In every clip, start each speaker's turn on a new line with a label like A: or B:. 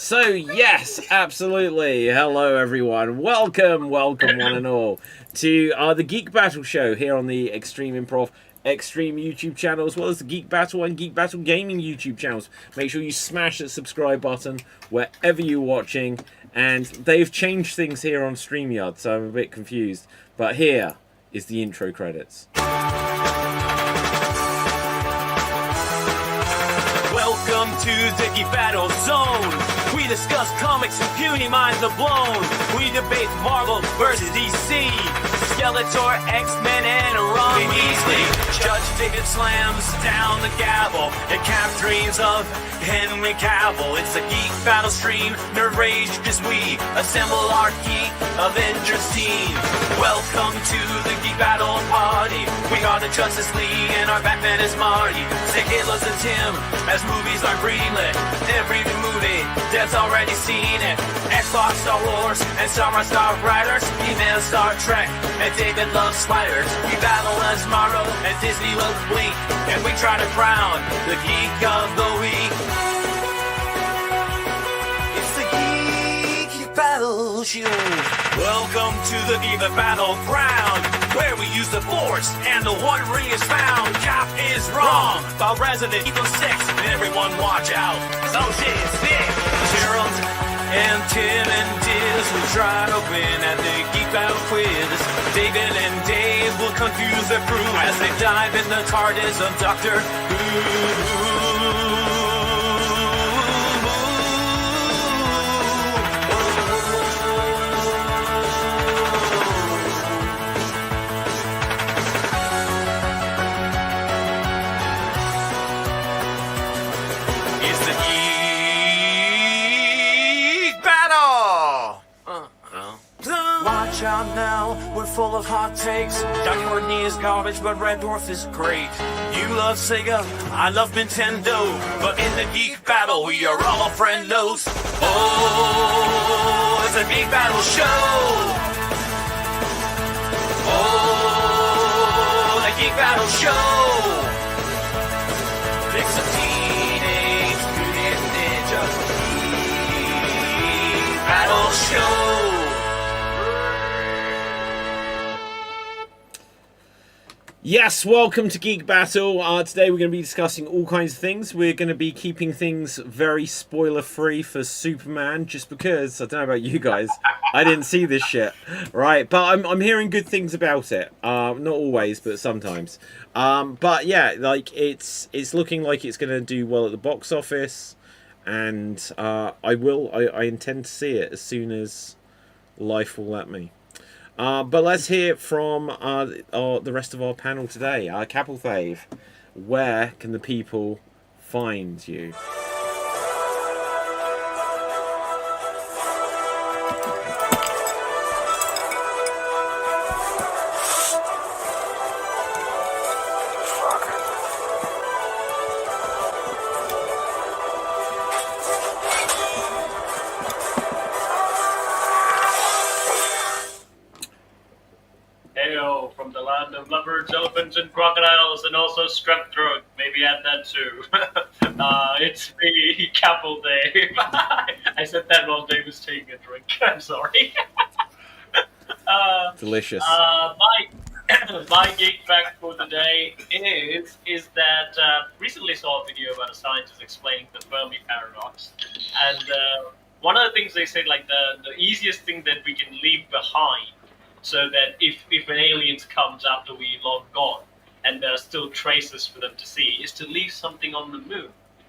A: So, yes, absolutely. Hello, everyone. Welcome one and all, to the Geek Battle show here on the Extreme Improv Extreme YouTube channel, as well as the Geek Battle and Geek Battle Gaming YouTube channels. Make sure you smash that subscribe button wherever you're watching. And they've changed things here on StreamYard, so I'm a bit confused. But here is the intro credits.
B: Welcome to the Geek Battle Zone. We discuss comics and puny minds are blown. We debate Marvel versus DC, Skeletor, X-Men, and Ron Weasley. Judge David slams down the gavel and cap dreams of Henry Cavill. It's a Geek Battle stream, nerd rage as we assemble our Geek Avengers team. Welcome to the Geek Battle party. We are the Justice League and our Batman is Marty. Say Hitler's and Tim as movies are greenlit. Every movie, Dev's already seen it. Xbox, Star Wars, and Star Riders. Email Star Trek, and David loves spiders. We battle as Marvel, and Disney will blink. And we try to crown the Geek of the Week. It's the Geek Battle Show. Welcome to the Geek Battleground, where we use the Force and the One Ring is found. Cap is wrong, while Resident Evil 6, and everyone watch out. So shit is big. Gerald and Tim and Diz will try to win at the Geek Battle quiz. David and Dave will confuse their crew as they dive in the TARDIS of Doctor Who. Watch out now, we're full of hot takes. Johnny Courtney is garbage, but Red Dwarf is great. You love Sega, I love Nintendo, but in the Geek Battle, we are all friendos. Oh, it's a Geek Battle show. Oh, the Geek Battle show. Pick some Teenage Mutant Ninja Geek Battle show.
A: Yes, welcome to Geek Battle. Today we're going to be discussing all kinds of things. We're going to be keeping things very spoiler-free for Superman, just because, I don't know about you guys, I didn't see this shit, right? But I'm hearing good things about it. Not always, but sometimes. But yeah, like, it's looking like it's going to do well at the box office, and I intend to see it as soon as life will let me. But let's hear from the rest of our panel today. Capelthave, where can the people find you?
C: From the land of leopards, elephants, and crocodiles, and also strep throat. Maybe add that too. It's me, Capelthave. I said that while Dave was taking a drink. I'm sorry.
A: Delicious.
C: My geek fact for the day is that recently saw a video about a scientist explaining the Fermi paradox, and one of the things they said, like the easiest thing that we can leave behind, so that if an alien comes after we long gone and there are still traces for them to see, is to leave something on the moon.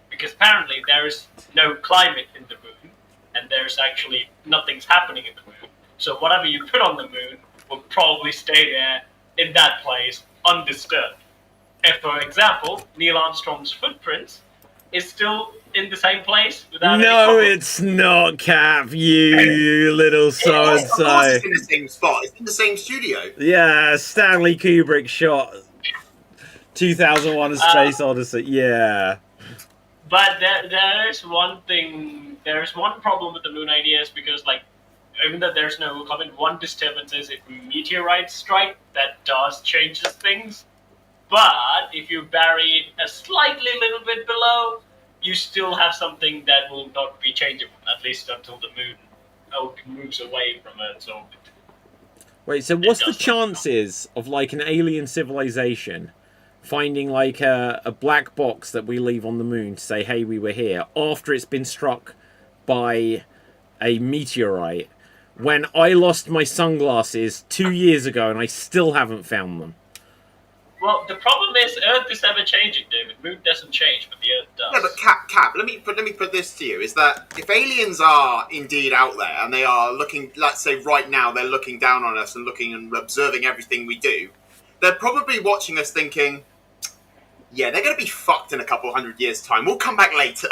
C: Because apparently there is no climate in the moon, and there's actually nothing's happening in the moon. So whatever you put on the moon will probably stay there in that place undisturbed. If, for example, Neil Armstrong's footprints is still in the same place without any problem.
A: It's not, Cap, you little so-and-so.
D: Of course it's in the same spot. It's in the same studio.
A: Yeah, Stanley Kubrick shot 2001: A Space Odyssey. Yeah.
C: But there's one thing. There's one problem with the moon idea, is because, like, even though there's no comment, one disturbance is if meteorites strike, that does changes things. But if you bury it a slightly little bit below, you still have something that will not be changeable, at least until the moon moves away from Earth's orbit.
A: Wait, so what's the chances of like an alien civilization finding like a black box that we leave on the moon to say, hey, we were here, after it's been struck by a meteorite, when I lost my sunglasses 2 years ago and I still haven't found them?
C: Well, the problem is Earth is ever changing, David. Moon doesn't change, but the Earth does.
D: Yeah, but Cap, let me put this to you: is that if aliens are indeed out there and they are looking, let's say right now they're looking down on us and looking and observing everything we do, they're probably watching us thinking, yeah, they're going to be fucked in a couple 100 years' time. We'll come back later.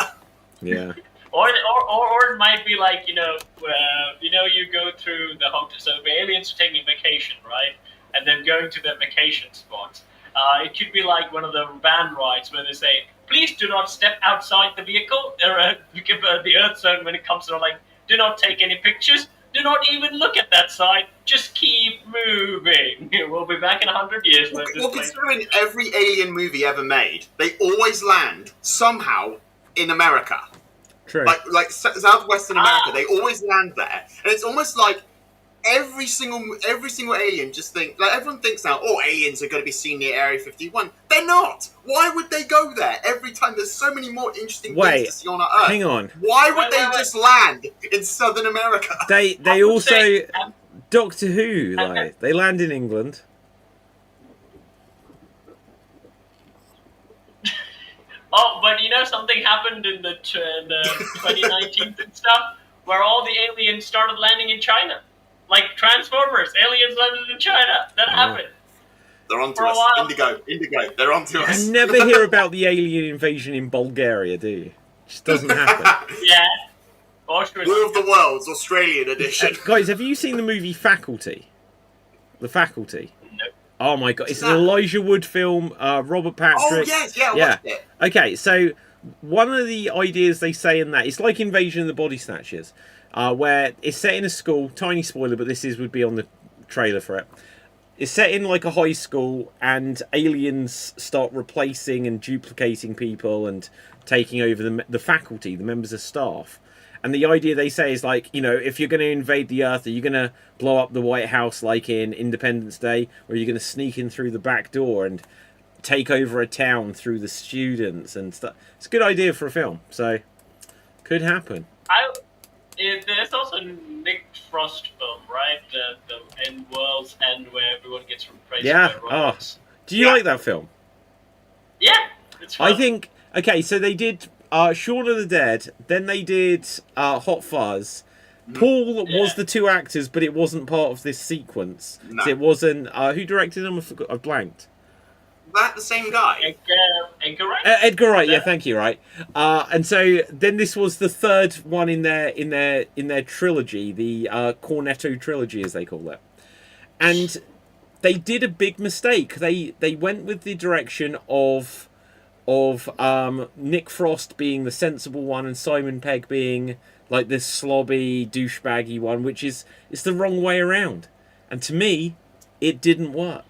A: Yeah.
C: Or it might be like, you go through the hotel. So the aliens are taking vacation, right? And then going to their vacation spot. It could be like one of the van rides where they say, please do not step outside the vehicle. The Earth zone when it comes to, like, do not take any pictures. Do not even look at that side. Just keep moving. We'll be back in 100 years.
D: Well, considering every alien movie ever made, they always land somehow in America.
A: True.
D: Like southwestern America, they always land there, and it's almost like every single alien just think, like, everyone thinks now, oh, aliens are going to be seen near Area 51. They're not. Why would they go there every time? There's so many more interesting things to see on our Earth.
A: Hang on.
D: Why would they just land in Southern America?
A: They also Doctor Who, like, they land in England.
C: Oh, but something happened in the 2019 and stuff, where all the aliens started landing in China. Like Transformers, aliens landed in China. That happened.
D: They're onto us. Indigo. They're onto us.
A: You never hear about the alien invasion in Bulgaria, do you? It just doesn't happen.
C: Yeah.
D: War of the Worlds, Australian edition.
A: Guys, have you seen the movie Faculty? The Faculty?
C: No.
A: Oh my god, it's an Elijah Wood film, Robert Patrick.
D: Oh, yes, yeah, I watched it.
A: Okay, so one of the ideas they say in that, it's like Invasion of the Body Snatchers, where it's set in a school, tiny spoiler, but this would be on the trailer for it. It's set in like a high school, and aliens start replacing and duplicating people and taking over the faculty, the members of staff. And the idea they say is like, if you're going to invade the Earth, are you going to blow up the White House like in Independence Day? Or are you going to sneak in through the back door and take over a town through the students and stuff? It's a good idea for a film, so could happen.
C: There's also Nick Frost film, right? The End World's End, where everyone gets replaced by robots.
A: Do you like that film?
C: Yeah, it's fun.
A: I think, okay, so they did Shaun of the Dead, then they did Hot Fuzz. Paul was the two actors, but it wasn't part of this sequence.
D: No.
A: So it wasn't. Who directed them? I've blanked.
D: That the same guy?
C: Edgar Wright?
A: Edgar Wright, yeah, thank you, right. And so then this was the third one in their trilogy, the Cornetto trilogy, as they call it. And they did a big mistake. They went with the direction of Nick Frost being the sensible one and Simon Pegg being like this slobby, douchebaggy one, which is the wrong way around. And to me, it didn't work.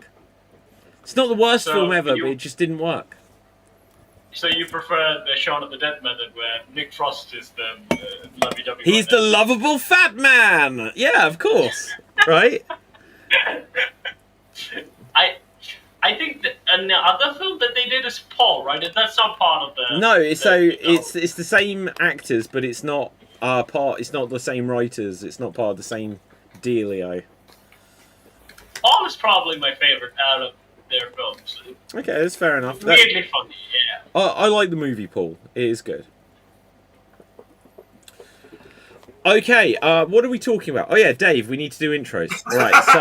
A: It's not the worst film ever, but it just didn't work.
C: So you prefer the Shaun of the Dead method, where Nick Frost is the lovey-dovey?
A: He's the lovable fat man! Yeah, of course. Right?
C: I think that another film that they did is Paul, right? That's not part of the...
A: No, it's the same actors, but it's not it's not the same writers, it's not part of the same dealio.
C: Paul is probably my favorite out of their films.
A: Okay, that's fair enough.
C: Weirdly funny, yeah.
A: I like the movie, Paul. It is good. Okay, what are we talking about? Oh yeah, Dave, we need to do intros. Right, so...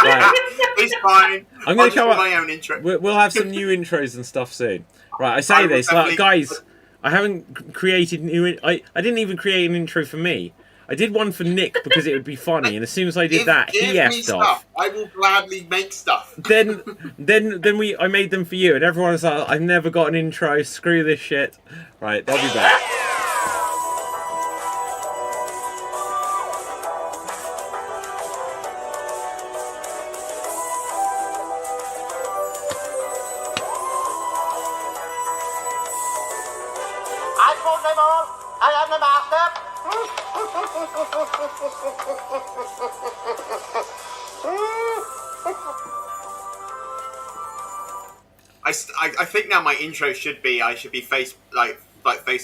A: right.
D: It's fine.
A: I'm going to come up
D: my own intro.
A: We'll have some new intros and stuff soon. Right, I say this, like, guys, I haven't created new... I didn't even create an intro for me. I did one for Nick because it would be funny, and as soon as I did that, he effed off.
D: I will gladly make stuff.
A: Then I made them for you, and everyone was like, I've never got an intro, screw this shit. Right, they'll be back.
D: them all. I am the master. I think now my intro should be face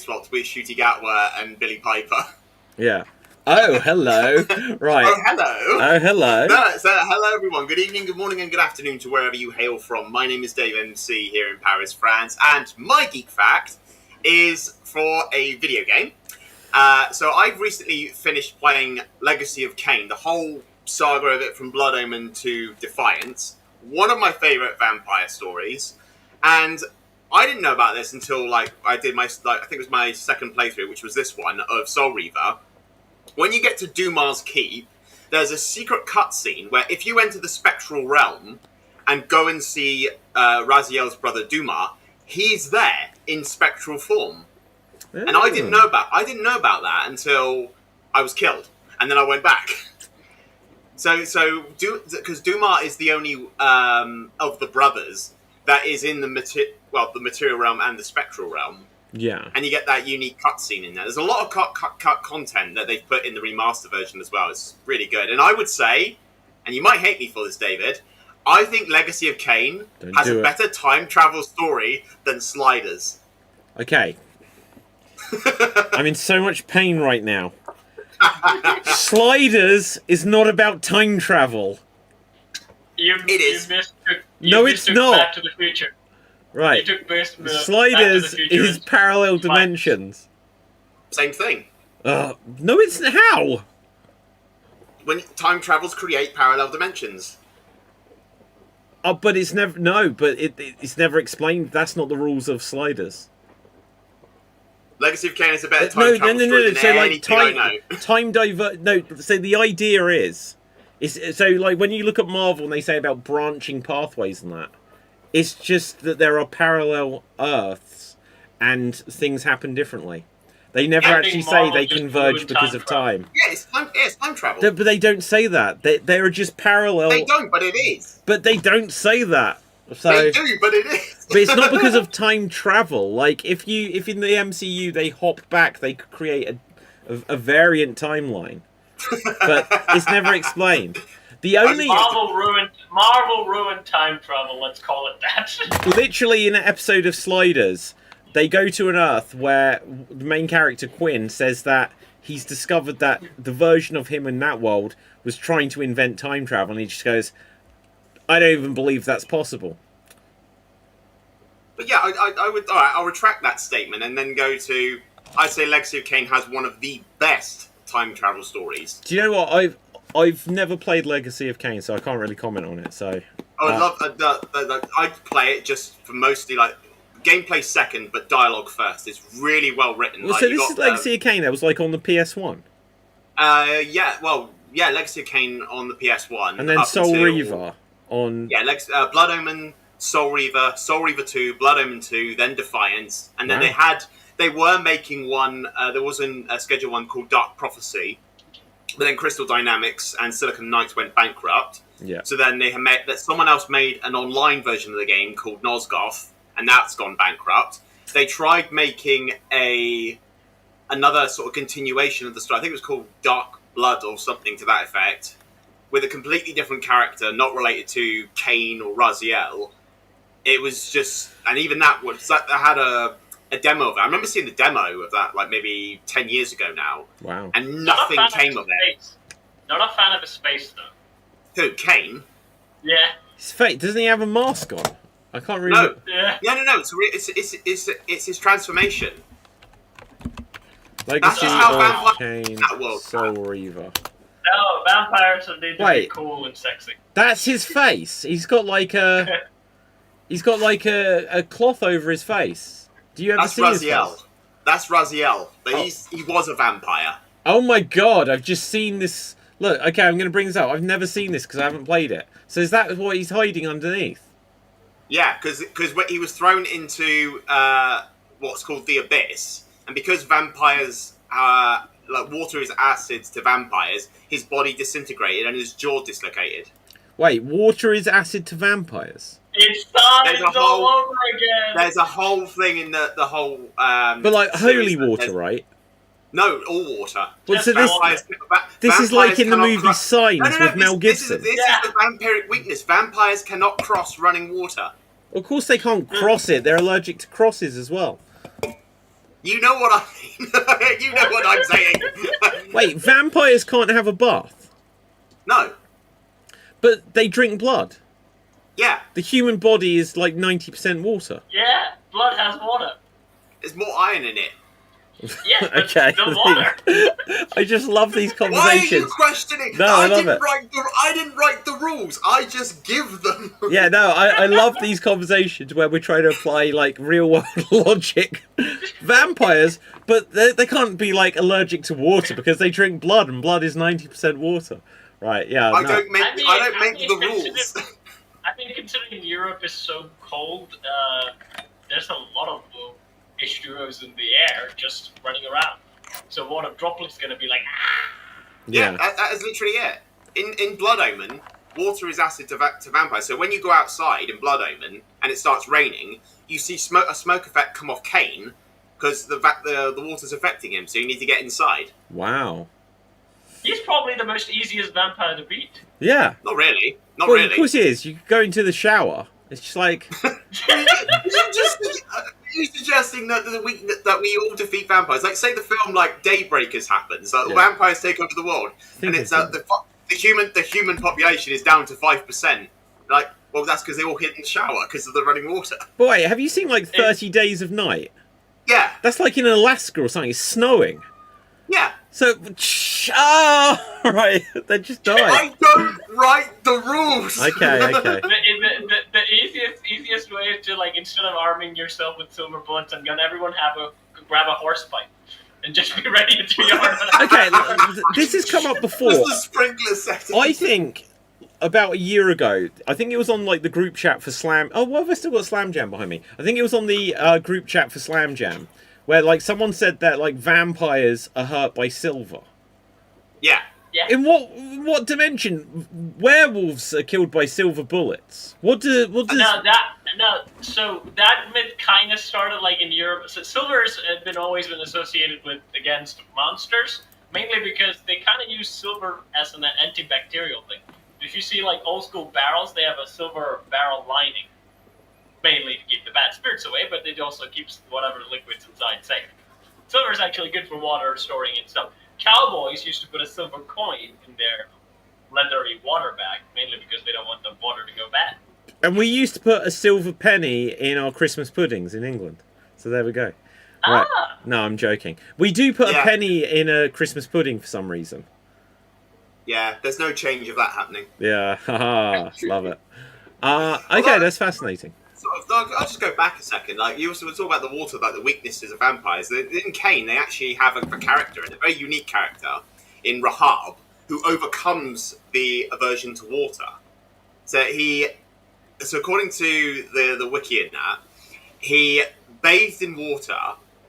D: swapped with Shooty Gatwa and Billy Piper.
A: Yeah. Oh, hello. Right.
D: Oh, hello.
A: Oh, hello.
D: No, so hello, everyone. Good evening, good morning, and good afternoon to wherever you hail from. My name is Dave MC here in Paris, France, and my geek fact is for a video game. So I've recently finished playing Legacy of Kain, the whole saga of it from Blood Omen to Defiance. One of my favourite vampire stories, and I didn't know about this until I did my I think it was my second playthrough, which was this one of Soul Reaver. When you get to Dumar's Keep, there's a secret cutscene where if you enter the spectral realm and go and see Raziel's brother Dumar, he's there in spectral form. Ooh. And I didn't know about that until I was killed, and then I went back. So because Dumar is the only of the brothers that is in the material realm and the spectral realm.
A: Yeah. And
D: you get that unique cutscene in there. There's a lot of cut content that they've put in the remaster version as well. It's really good. And I would say, and you might hate me for this, David, I think Legacy of Kain has a better time travel story than Sliders.
A: Okay. I'm in so much pain right now. Sliders is not about time travel.
C: It is.
A: No, it's not.
C: Back to the Future.
A: Right. Sliders is parallel dimensions.
D: Same thing.
A: No, it's how?
D: When time travels create parallel dimensions.
A: Oh, but it's never it's never explained. That's not the rules of Sliders.
D: Legacy of Kain is a better time travel story than anything I know.
A: Time divert. No, so the idea is so when you look at Marvel and they say about branching pathways and that. It's just that there are parallel Earths and things happen differently. They never actually say they converge because of time.
D: Yeah, it's time travel.
A: But they don't say that. They are just parallel.
D: They don't, but it is.
A: But they don't say that. So,
D: they do, but it is.
A: But it's not because of time travel. Like if in the MCU they hop back, they could create a variant timeline. But it's never explained.
C: Marvel ruined time travel, let's call it that.
A: Literally in an episode of Sliders, they go to an Earth where the main character Quinn says that he's discovered that the version of him in that world was trying to invent time travel, and he just goes, I don't even believe that's possible.
D: But yeah, I would. Alright, I'll retract that statement and then go to, I'd say Legacy of Kain has one of the best time travel stories.
A: Do you know what? I've never played Legacy of Kain, so I can't really comment on it. So
D: I'd play it just for mostly gameplay second, but dialogue first. It's really well written.
A: Well, so this is Legacy of Kain. That was on the PS1.
D: Legacy of Kain on the PS1,
A: and then Soul Reaver on.
D: Yeah, Blood Omen, Soul Reaver 2, Blood Omen 2, then Defiance, and then they were making one. There was a scheduled one called Dark Prophecy. But then Crystal Dynamics and Silicon Knights went bankrupt.
A: Yeah. So
D: then someone else made an online version of the game called Nosgoth, and that's gone bankrupt. They tried making another sort of continuation of the story. I think it was called Dark Blood or something to that effect, with a completely different character, not related to Kain or Raziel. It was just, and even that had a demo of it. I remember seeing the demo of that maybe 10 years ago now.
A: Wow.
D: And nothing came of it.
C: Not a fan of his face, though.
D: Who, Kain?
C: Yeah.
A: His face, doesn't he have a mask on? I can't really...
D: No. Yeah. No. It's his transformation.
A: Legacy of Kain, Soul Reaver.
C: No, vampires need to be cool and sexy.
A: That's his face. He's got a cloth over his face. Do you ever see his face?
D: That's Raziel, but he was a vampire.
A: Oh my god, I've just seen this. Look, okay, I'm going to bring this up. I've never seen this because I haven't played it. So is that what he's hiding underneath?
D: Yeah, because he was thrown into what's called the Abyss, and because vampires water is acid to vampires, his body disintegrated and his jaw dislocated.
A: Wait, water is acid to vampires?
C: It started
D: There's a
C: all
D: whole-
C: over again.
D: There's a whole thing in the whole.
A: But like
D: series
A: holy
D: that
A: water,
D: there's-
A: right?
D: No, all water.
A: Well, so this
D: Vampires
A: is like in the
D: cannot
A: movie
D: cross-
A: Signs
D: No,
A: with Mel Gibson.
D: This is the vampiric weakness. Vampires cannot cross running water.
A: Of course they can't cross it. They're allergic to crosses as well.
D: You know what I mean. You know what I'm saying.
A: Wait, vampires can't have a bath,
D: No.
A: but they drink blood.
D: Yeah.
A: The human body is like 90% water.
C: Yeah, blood has water.
D: There's more iron in it.
C: Yes, but
A: Okay.
C: the water.
A: I just love these
D: Why are you
A: conversations.
D: questioning?
A: No, I love it.
D: I didn't write the rules. I just give them.
A: Yeah, no, I love these conversations where we're trying to apply like real world logic. Vampires, but they can't be like allergic to water because they drink blood and blood is 90% water. Right, yeah.
D: I
A: no.
D: don't make. I don't make the
C: consider-
D: rules.
C: I think considering Europe is so cold, there's a lot of H2Os in the air just running around. So water droplets going to be like,
D: Yeah,
A: Yeah.
D: that is literally it. In Blood Omen, water is acid to vampires. So when you go outside in Blood Omen and it starts raining, you see a smoke effect come off Kane because the water's affecting him. So you need to get inside.
A: Wow.
C: he's probably the most easiest vampire to beat.
A: Yeah.
D: Not really. Not
A: Well,
D: really.
A: of course it is. You go into the shower. It's just like,
D: You're suggesting that that we all defeat vampires. Like, say the film like Daybreakers happens, like
A: Yeah.
D: vampires take over the world,
A: think
D: and
A: it's
D: it's the human population is down to 5%. Like, well, that's because they all hit in the shower because of the running water.
A: but wait, have you seen like 30 Days of Night?
D: Yeah,
A: That's like in Alaska or something. It's snowing.
D: yeah.
A: So, right, they just die.
D: I don't write the rules.
A: Okay, okay.
C: The easiest way is to, like, instead of arming yourself with silver bullets and gun, everyone grab a horse pipe and just be ready to be armed.
A: Okay, this has come up before.
D: Just the sprinkler setting.
A: I think about a year ago, I think it was on like the group chat for Slam. Oh, why have I still got Slam Jam behind me? I think it was on the group chat for Slam Jam, where like someone said that like vampires are hurt by silver.
D: Yeah.
C: Yeah.
A: In what dimension? Werewolves are killed by silver bullets. What does?
C: So that myth kind of started like in Europe. So silvers had always been associated with against monsters, mainly because they kind of use silver as an antibacterial thing. If you see like old school barrels, they have a silver barrel lining, mainly to keep the bad spirits away, but it also keeps whatever liquids inside safe. Silver is actually good for water storing and stuff. Cowboys used to put a silver coin in their leathery water bag, mainly because they don't want the water to go bad.
A: And we used to put a silver penny in our Christmas puddings in England. So there we go. Right.
C: Ah!
A: No, I'm joking. We do put a
D: Yeah.
A: penny in a Christmas pudding for some reason.
D: Yeah, there's no change of that happening.
A: Yeah, haha, love it. Okay, that's fascinating.
D: So, I'll just go back a second. Like, you also were talking about the water, like the weaknesses of vampires. In Kane, they actually have a character, a very unique character, in Rahab, who overcomes the aversion to water. So according to the wiki in that, he bathed in water,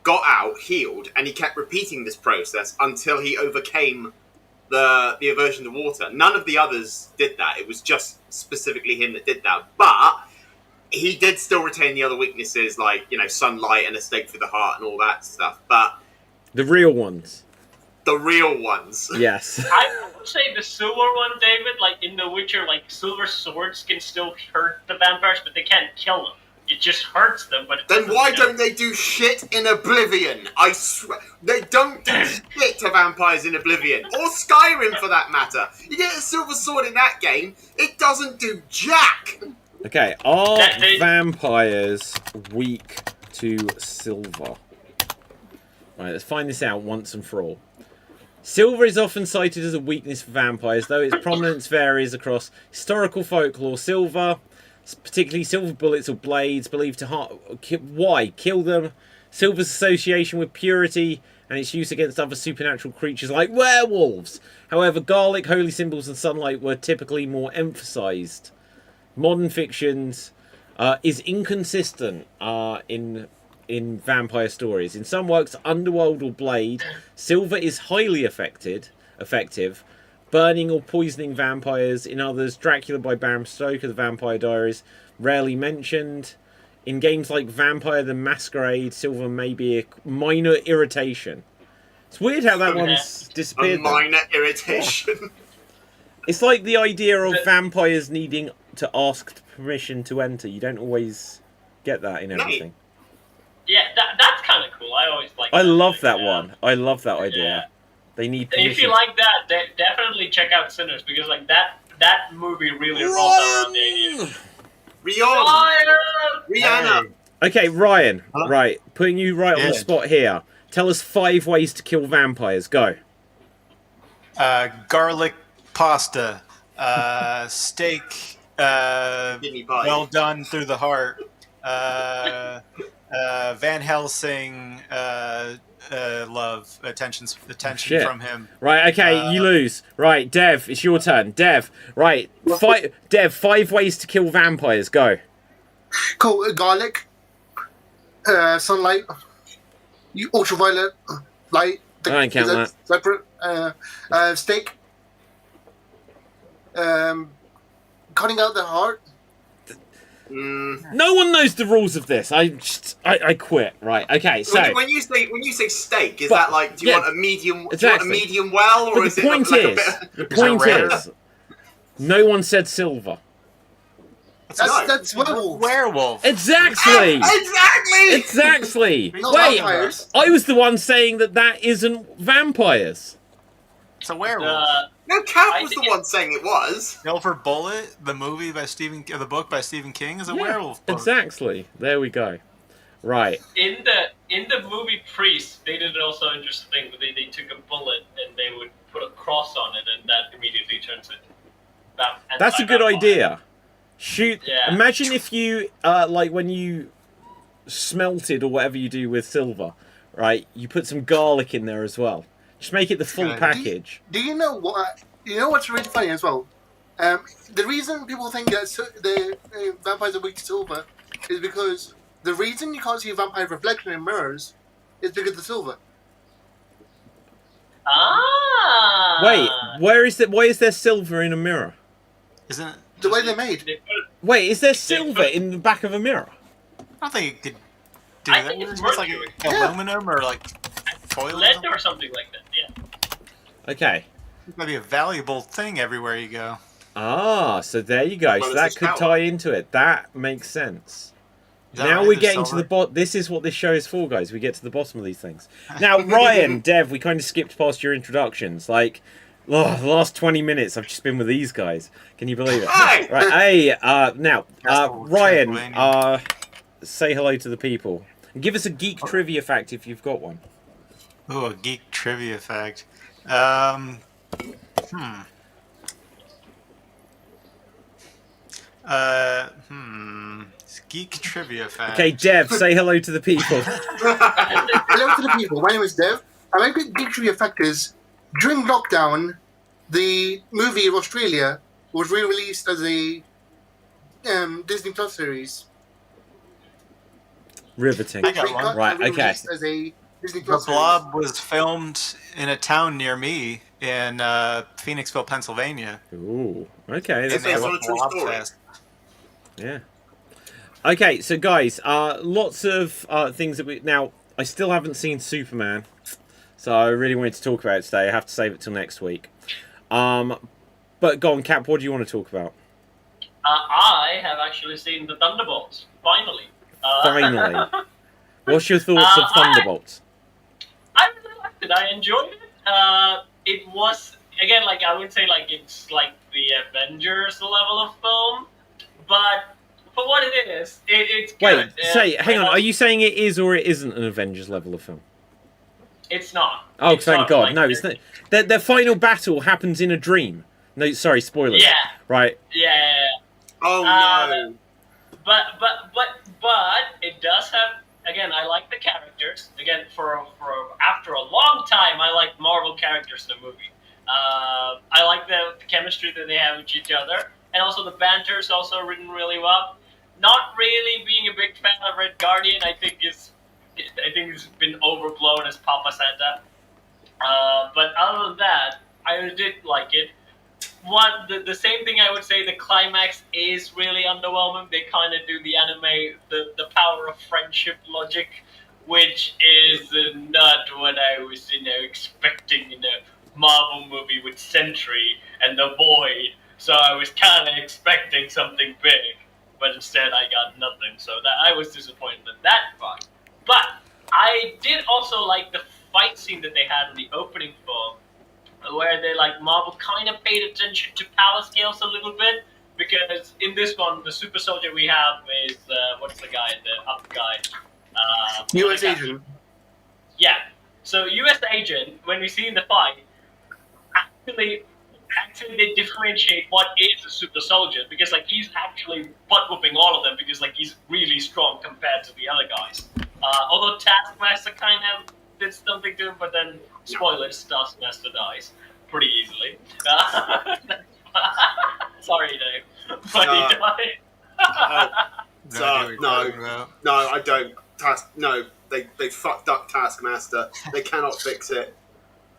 D: got out, healed, and he kept repeating this process until he overcame the aversion to water. None of the others did that. It was just specifically him that did that. But he did still retain the other weaknesses, like, you know, sunlight and a stake through the heart and all that stuff. But
A: The real ones.
D: the real ones.
A: Yes.
C: I would say the silver one, David, like in The Witcher, like silver swords can still hurt the vampires, but they can't kill them. It just hurts them, but it
D: Then
C: doesn't
D: why
C: kill
D: don't they do shit in Oblivion? I swear, they don't do shit to vampires in Oblivion, or Skyrim for that matter. You get a silver sword in that game, it doesn't do jack.
A: Okay, are
C: They-
A: vampires weak to silver? Right, let's find this out once and for all. Silver is often cited as a weakness for vampires, though its prominence varies across historical folklore. Silver, particularly silver bullets or blades, believed to kill them. Silver's association with purity and its use against other supernatural creatures like werewolves. However, garlic, holy symbols, and sunlight were typically more emphasized. Modern fictions is inconsistent in vampire stories. In some works, Underworld or Blade, silver is highly effective, burning or poisoning vampires. In others, Dracula by Bram Stoker, The Vampire Diaries, rarely mentioned. In games like Vampire the Masquerade, silver may be a minor irritation. It's weird how that one's
D: A
A: disappeared.
D: minor irritation.
A: It's like the idea of vampires needing to ask permission to enter. You don't always get that in everything.
C: Yeah, that's kind of cool. I always like.
A: I love that one. I love that idea.
C: Yeah.
A: They need permission.
C: If you like that, definitely check out Sinners, because like that movie really rolls around the idea.
D: Rihanna.
A: Okay, Ryan.
E: Huh?
A: Right, putting you right on the spot here. Tell us 5 ways to kill vampires. Go.
E: Garlic pasta, steak,
D: Kidney pie.
E: well done through the heart, Van Helsing, love, attention
A: Shit.
E: from him.
A: Right, okay, you lose. Right, Dev, it's your turn. Dev, right. Dev, 5 ways to kill vampires. Go.
F: Cool. Garlic, sunlight, ultraviolet light.
A: I don't count that.
F: Separate. Steak. Cutting out the heart.
A: No one knows the rules of this. I quit. Right, okay, so...
D: When you say steak, is that like, do you want a medium?
A: Exactly.
D: Do you want a medium well, or
A: But
D: is
A: the
D: it
A: point
D: like
A: is,
D: a bit?
A: the point
E: rare?
A: is, no one said silver.
F: That's werewolf.
E: Werewolf.
A: Exactly.
D: Exactly.
A: Exactly.
F: Not
A: Wait,
F: vampires.
A: I was the one saying that isn't vampires.
E: It's a werewolf.
D: No, Cap
C: I
D: was
C: think
D: the one saying it was.
E: Silver Bullet, the movie by the book by Stephen King, is a werewolf book.
A: Exactly. There we go. Right.
C: In the movie Priest, they did also interesting thing. They took a bullet and they would put a cross on it, and that immediately turns it.
A: That's a good idea. Shoot.
C: Yeah.
A: Imagine if you, like when you smelted or whatever you do with silver, right? You put some garlic in there as well. Just make it the full package.
F: Do you know what? You know what's really funny as well? The reason people think that the vampires are weak to silver is because the reason you can't see a vampire reflection in mirrors is because of the silver.
C: Ah.
A: Wait, why is there silver in a mirror?
E: Isn't it?
F: The way they're made.
C: They put
A: Wait, is there silver in the back of a mirror?
E: I don't think you could do
C: I
E: that.
C: think it's
E: It's like
C: mercury.
E: aluminum or like foil. Or
C: lead
E: something.
C: or something like that. Yeah.
A: Okay.
E: It might be a valuable thing everywhere you go.
A: Ah, so there you go.
D: Well,
A: So
D: it's
A: that
D: his
A: could
D: power.
A: tie into it. That makes sense.
E: Is that
A: Now
E: right?
A: we're
E: The
A: getting to
E: silver?
A: the bottom. This is what this show is for, guys. We get to the bottom of these things. Now, Ryan, Dev, we kind of skipped past your introductions. Like, the last 20 minutes I've just been with these guys. Can you believe it?
D: Hi.
A: Right, hey, now,
E: Castle
A: Ryan,
E: Transylvania.
A: say hello to the people. And give us a geek trivia fact if you've got one.
E: Ooh, a geek trivia fact. Geek trivia fact.
A: Okay, Dev, say hello to the people.
F: Hello to the people. My name is Dev. And my big trivia fact is, during lockdown, the movie of Australia was re-released as a Disney Plus series.
A: Riveting.
E: I got one.
A: Right, okay.
F: Re-released as a Disney
E: The
F: Plus
E: Blob was filmed in a town near me in Phoenixville, Pennsylvania.
A: Ooh, okay.
E: And
A: That's
E: they have
D: based on
E: a
D: a true
E: Blob
D: story.
E: Fest.
A: Yeah. Okay, so guys, lots of things that we... Now, I still haven't seen Superman, so I really wanted to talk about it today. I have to save it till next week. But go on, Cap, what do you want to talk about?
C: I have actually seen the Thunderbolts. Finally.
A: Finally. What's your thoughts of Thunderbolts?
C: I really liked it. I enjoyed it. It was, again, like, I would say, like, it's like the Avengers level of film, but for what it is, it's good.
A: Wait, hang on. Are you saying it is or it isn't an Avengers level of film?
C: It's not.
A: Oh,
C: It's
A: thank
C: not,
A: God.
C: like,
A: No, it's not. Their final battle happens in a dream. No, sorry, spoilers.
C: Yeah.
A: Right.
C: Yeah.
D: Oh no.
C: But it does have, again, I like the characters. Again, for after a long time, I like Marvel characters in the movie. I like the chemistry that they have with each other, and also the banter is also written really well. Not really being a big fan of Red Guardian, I think it's been overblown as Papa Santa. But other than that, I did like it. the same thing I would say. The climax is really underwhelming. They kind of do the anime, the power of friendship logic, which is not what I was, expecting in a Marvel movie with Sentry and the Void. So I was kind of expecting something big, but instead I got nothing. So that I was disappointed in that part. But I did also like the fight scene that they had in the opening film, where they Marvel kind of paid attention to power scales a little bit, because in this one the super soldier we have is what's the guy, the up guy,
F: U.S. Agent.
C: Yeah. So U.S. Agent, when we see in the fight, actually they differentiate what is a super soldier, because he's actually butt whooping all of them, because he's really strong compared to the other guys. Although Taskmaster kind of did something to him, but then spoilers, Taskmaster dies pretty easily. Sorry, Dave, but he died.
D: No, I don't. They fucked up Taskmaster. They cannot fix it.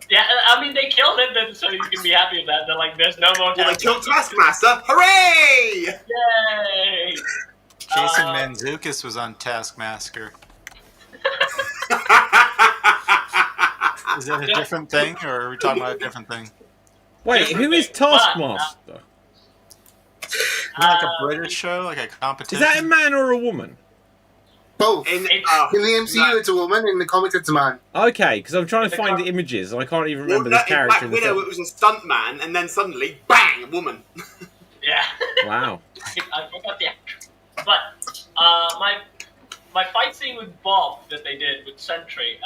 C: Yeah, I mean, they killed him, so you can be happy with that. They're there's no more.
D: Well, they killed Taskmaster. Hooray!
C: Yay!
E: Jason Mantzoukas was on Taskmaster. Is that a different thing, or are we talking about a different thing?
A: Wait, who is Taskmaster?
E: Like a British show, like a competition.
A: Is that a man or a woman?
F: Both.
D: In
F: In the MCU, it's a woman. In the comics, it's a man.
A: Okay, because I'm trying to find the images and I can't even remember this
D: in
A: character.
D: Black
A: in the
D: Widow,
A: film.
D: it was a stunt man, and then suddenly, bang, a woman.
C: Yeah.
A: Wow.
C: I forgot the actress. But my fight scene with Bob that they did with Sentry,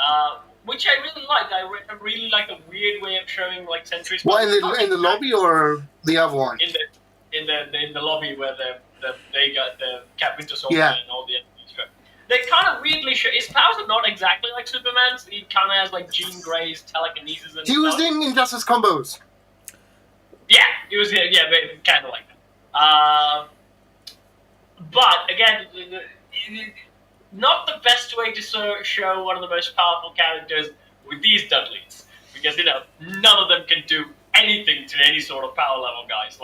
C: which I really liked. I really like the weird way of showing Sentry's.
F: What, in the lobby or the other one?
C: In the lobby where they got the Cap Winter Soldier
F: Yeah.
C: and all the other stuff. They kind of weirdly show his powers are not exactly like Superman's. He kind of has Jean Grey's telekinesis and
F: He was
C: stuff.
F: doing Injustice combos.
C: Yeah, it was kind of like that. But again, not the best way to show one of the most powerful characters with these Dudleys, because none of them can do anything to any sort of power level, guys.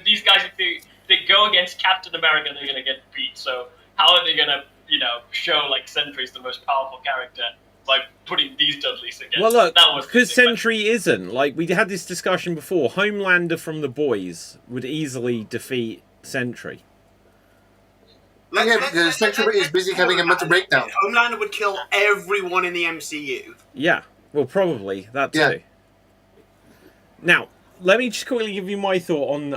C: These guys, if they go against Captain America, they're gonna get beat. So how are they gonna show Sentry's the most powerful character by putting these Dudleys against?
A: Well, look,
C: that was
A: because Sentry isn't. We had this discussion before. Homelander from The Boys would easily defeat Sentry.
F: Because Sentry is busy having a mental breakdown.
D: Homelander would kill everyone in the MCU.
A: Yeah, well, probably that too.
F: Yeah.
A: Now, let me just quickly give you my thought on.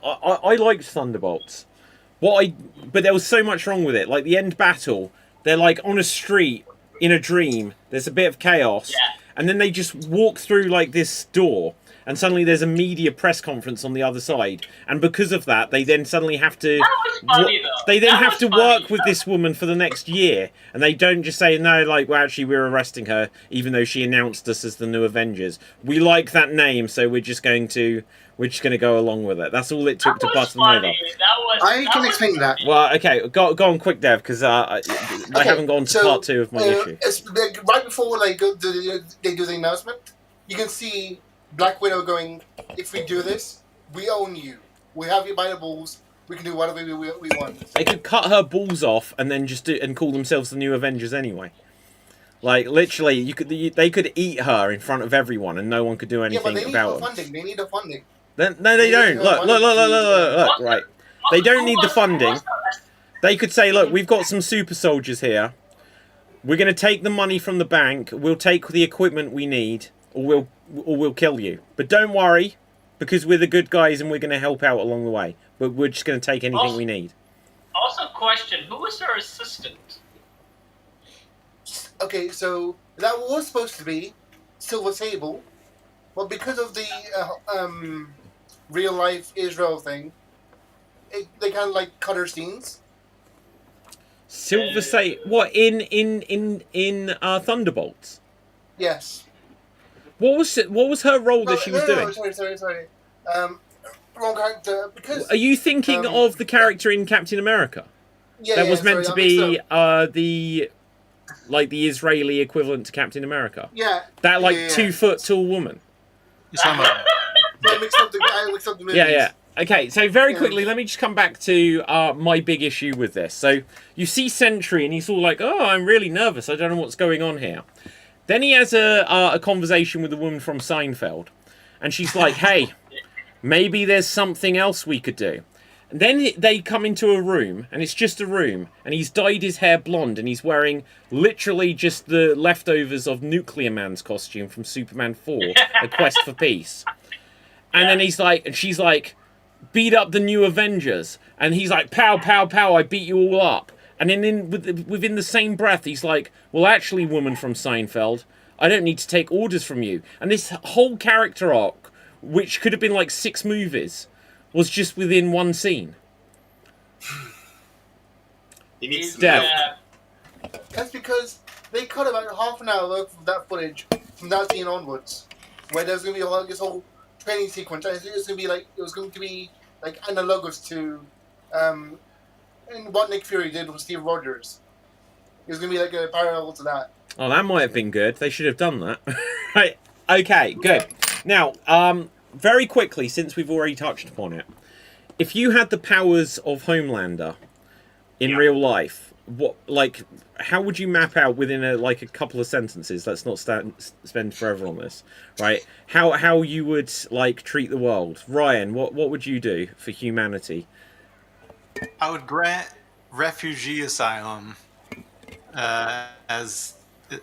A: I liked Thunderbolts. But there was so much wrong with it. The end battle, they're on a street in a dream. There's a bit of chaos, and then they just walk through this door, and suddenly there's a media press conference on the other side. And because of that, they then suddenly have to.
C: That was funny, though.
A: They then
C: That
A: have
C: was
A: to
C: funny.
A: work with this woman for the next year, and they don't just say no. Well, actually, we're arresting her, even though she announced us as the new Avengers. We like that name, so we're just going to go along with it. That's all it took to bust them over.
F: I can explain that.
A: Well, okay, go on quick, Dev, because I haven't gone to part 2 of my issue.
F: Right before they do the announcement, you can see Black Widow going, "If we do this, we own you. We have you by the balls. We can do whatever we want."
A: They could cut her balls off and then just call themselves the new Avengers anyway. Literally, they could eat her in front of everyone, and no one could do anything
F: but they need
A: about
F: the
A: it.
F: funding. They need the funding.
A: No, they don't. Look. Right. They don't need the funding. They could say, look, we've got some super soldiers here. We're going to take the money from the bank. We'll take the equipment we need, or we'll kill you. But don't worry, because we're the good guys and we're going to help out along the way. But we're just going to take anything we need.
C: Also, question: who was her assistant?
F: Okay, so that was supposed to be Silver Sable, but because of the real life Israel thing, they kind of cut her scenes.
A: Silver Say what in Thunderbolts?
F: Yes.
A: What was her role that she was doing?
F: Sorry. Wrong character. Because
A: Are you thinking of the character in Captain America?
F: yeah,
A: That was meant to be
F: mixed up.
A: the Israeli equivalent to Captain America.
F: Yeah.
A: That
F: yeah.
A: 2 foot tall woman.
E: You're talking about
F: I mixed up the movies.
A: Yeah. Okay, so very quickly, let me just come back to my big issue with this. So you see Sentry, and he's all like, "Oh, I'm really nervous. I don't know what's going on here." Then he has a conversation with a woman from Seinfeld, and she's like, "Hey, maybe there's something else we could do." And then they come into a room, and it's just a room, and he's dyed his hair blonde, and he's wearing literally just the leftovers of Nuclear Man's costume from Superman 4, A Quest for Peace. And then he's like, and she's like, "Beat up the new Avengers," and he's like, "Pow, pow, pow! I beat you all up." And then within the same breath, he's like, "Well, actually, woman from Seinfeld, I don't need to take orders from you." And this whole character arc, which could have been like 6 movies, was just within one scene.
D: He needs
A: Dev.
F: That's because they cut about half an hour worth of that footage from that scene onwards, where there's going to be this whole training sequence. I think it was going to be like analogous to what Nick Fury did with Steve Rogers. It was going to be like a parallel to that.
A: Oh, that might have been good. They should have done that. Right. Okay, good. Now, very quickly, since we've already touched upon it, if you had the powers of Homelander in real life, how would you map out within a couple of sentences? Let's not spend forever on this, right? How you would treat the world. Ryan, what would you do for humanity?
E: I would grant refugee asylum as the